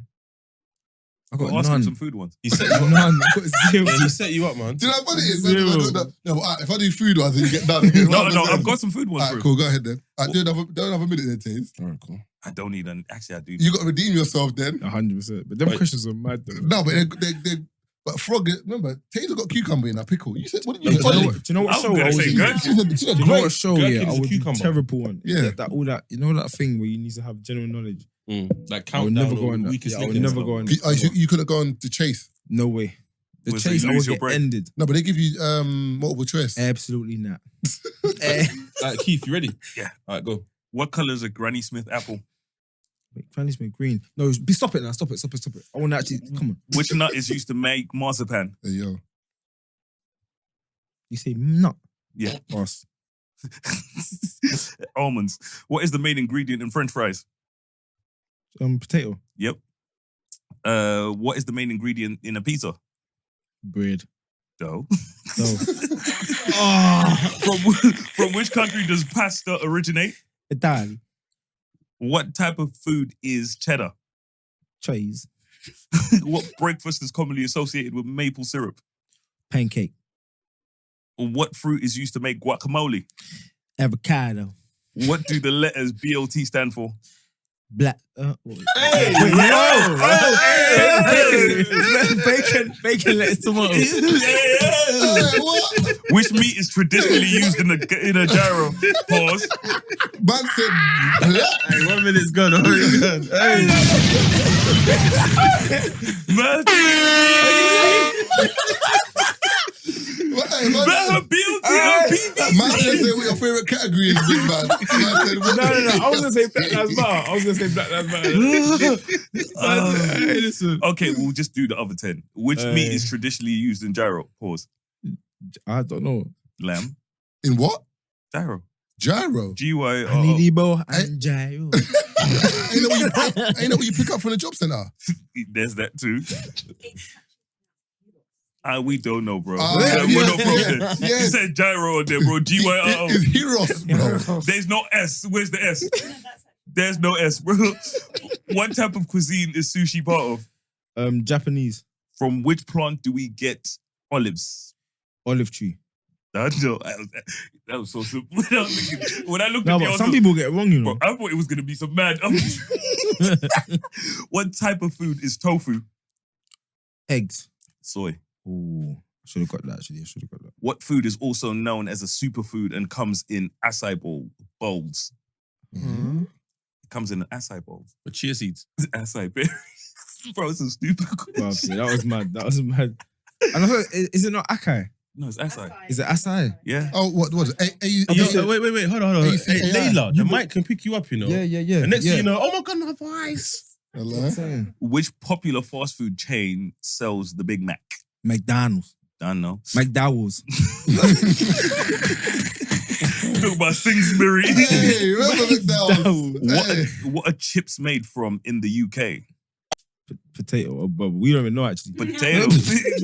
I got Ask him none. some food ones. He set you up. None. I got 0. Yeah, he set you up, man. Do you know how funny it is? Zero. No, but if I do food ones, then you get done. No, I've got some food ones. Alright, Bro. cool. Go ahead then. Do another minute then, Taze. All right, cool. I don't need an. Actually, I do. You got to redeem yourself then. 100%. But them Wait. questions are mad though. No, but but frog. Remember, Taser got cucumber in that pickle. You said, what did Do you you know say? what, do you know what I'm show I gonna was say in? good. She said, Do you know great. what show? Gherkin Yeah, is I a was cucumber. terrible one. Yeah. That all that. You know that thing where you need to have general knowledge. Like I would countdown never or go on that. weakest Yeah, I would link and never stuff. go on that. You couldn't go on to Chase. No way. The Was it chase I lose would your get break? ended. No, but they give you multiple choice. Absolutely not. Keith, you ready? Yeah. All right, go. What color is a Granny Smith apple? Wait, Granny Smith green. No, stop it now. Stop it. I want to actually, come on. Which nut is used to make marzipan? Hey, yo. You say nut. Yeah. Pass. Almonds. What is the main ingredient in French fries? Potato. Yep. What is the main ingredient in a pizza? Bread. Dough. No. From which country does pasta originate? Italy. What type of food is cheddar? Cheese. What breakfast is commonly associated with maple syrup? Pancake. What fruit is used to make guacamole? Avocado. What do the letters BLT stand for? Black. Hey, Bacon, lettuce, tomato. Which meat is traditionally used in a gyro? Pause. Man said, Hey, 1 minute's gone. Already gone. Hey. Man, man BLT just say what your favourite category is, big man. Man said, what? No. I was going to say Black Lives Matter. Hey, listen. Okay, we'll just do the other 10. Which meat is traditionally used in gyro? Pause. I don't know. Lamb. In what? Gyro. Gyro. GY. Anilibo and gyro. Ain't that what you pick up from the job centre? There's that too. We don't know, bro. Yeah, We're not from there. yes. You said gyro on there, bro. GYRO. It's Heroes, bro. There's no S. Where's the S? There's no S, bro. What type of cuisine is sushi part of? Japanese. From which plant do we get olives? Olive tree. That was so simple. When I looked No, at the but answer, some people get it wrong, you know. bro, I thought it was going to be some mad. What type of food is tofu? Eggs. Soy. Ooh. I should have got that, actually. What food is also known as a superfood and comes in acai bowls? Mm-hmm. It comes in an acai bowl. But chia seeds. Acai berries. Bro, it's a stupid Well, question. yeah, that was mad. And I thought, is it not acai? No, it's acai. Is it acai? Yeah. Oh, what was it? Wait, hold on. Hey, ACAI. Layla, the mic can pick you up, you know. Yeah. And next thing you know, oh my God, my voice. Hello? Which popular fast food chain sells the Big Mac? McDonald's. Don't know. McDowell's. Talk about Singsbury. Hey, remember McDowell's? What are chips made from in the UK? Potato. But we don't even know actually. Potato.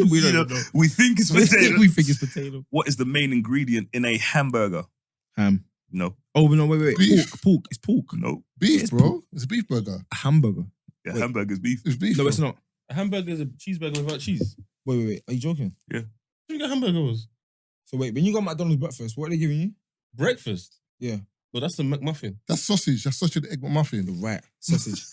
We don't even know. We think it's potato. We think it's potato. What is the main ingredient in a hamburger? Ham. No. Oh no! Wait. Beef. Pork. It's pork. No. Beef, It's bro. It's a beef burger. A hamburger. Yeah, Wait. hamburger's beef. It's beef. No, bro. it's not. A hamburger is a cheeseburger without cheese. Wait. Are you joking? What do you think a hamburger was? So wait, when you got McDonald's breakfast, what are they giving you? Breakfast. Yeah. Well, that's the McMuffin. That's sausage. That's sausage and egg McMuffin. Right. Sausage.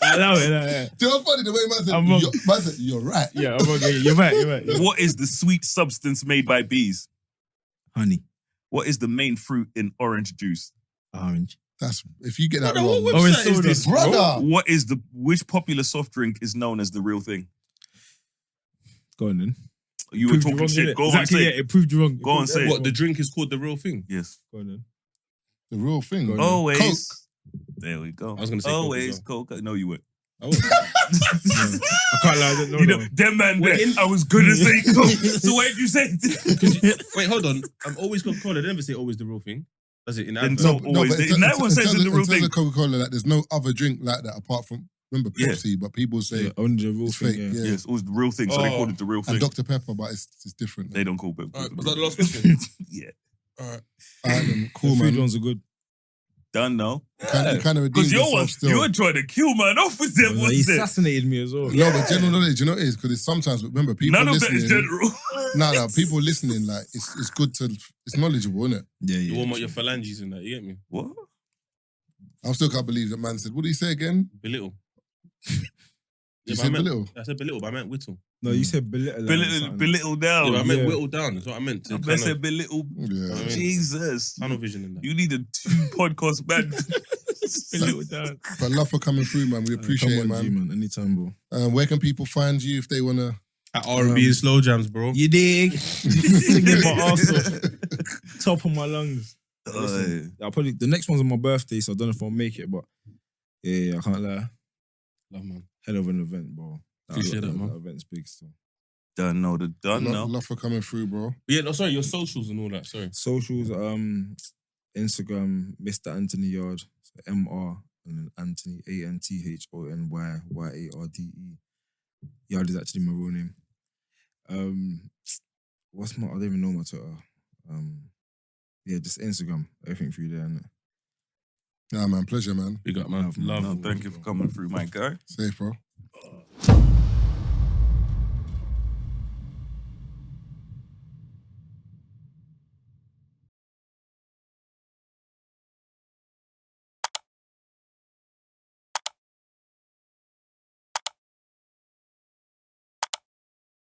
I love it. Yeah. Do you know what's funny? The way man said, I'm wrong. man said, you're right. Yeah, I'm okay. You're right. What is the sweet substance made by bees? Honey. What is the main fruit in orange juice? Orange. That's if you get that Brother, wrong. what Orange website is soda. this, bro? Brother. Which popular soft drink is known as the real thing? Go on then. You were Proved talking wrong, shit. innit? Go on, Exactly, say yeah, it. it proved you wrong. Go on, say it. What, the drink is called the real thing? Yes. Go on then. The real thing. Go on. Always. Coke. There we go. I was gonna say Coke as always Coke. No, you weren't. I was. I can't lie. I don't know. You know, them man there. I was gonna say Coke. So why did you say it? Wait, hold on. I'm always Coca-Cola. They never say always the real thing. Does it in Then advert? no, always. but And that one says in the real in terms thing. of Coca-Cola, like, there's no other drink like that apart from, remember Yeah. Pepsi, but people say Yeah, only the real it's thing. fake. Yeah. Yeah. Yes, it was the real thing. So they Oh. called it the real thing. And Dr. Pepper, but it's different. They don't call it. All right, was that the last question? Yeah. Alright, then, cool, The food man. ones are good. Done now. You kind of redeemed Because yourself still. you were trying to kill man off with them He ones there. assassinated me as well. No, but general knowledge, you know what it is? Because it's sometimes, remember, people None of that listening. is general. No, people listening, like, it's good to, it's knowledgeable, isn't it? Yeah. You warm up your phalanges and that, you get me? What? I still can't believe that man said, what did he say again? Belittle. You but said I meant, belittle? I said belittle, but I meant whittle. No, you said belittle. Belittle down. Yeah, but I meant yeah. whittle down. That's what I meant. I To said belittle. Yeah. I mean, Jesus. tunnel vision in that. You need a 2 podcast man. Belittle down. But love for coming through, man. We appreciate it, Come on, G, man. man. Anytime, bro. Where can people find you if they want to? At R&B and slow jams, bro. You dig? Singing my ass off. Top of my lungs. Listen, I'll probably the next one's on my birthday, so I don't know if I'll make it, but yeah, I can't lie. Love, man. Hell of an event, bro. Appreciate that, man. That event's big still. Done know the done know. Love for coming through, bro. Yeah, no, sorry, your socials and all that. Sorry. Socials, Instagram, Mr. Anthony Yard, so MR and then Anthony ANTHONYYARDE. Yard is actually my real name. What's my? I don't even know my Twitter. Yeah, just Instagram. Everything through there. Innit? Nah, man. Pleasure, man. Big up, man. Love, man. Love. No, thank you for coming through, my guy. Safe, bro.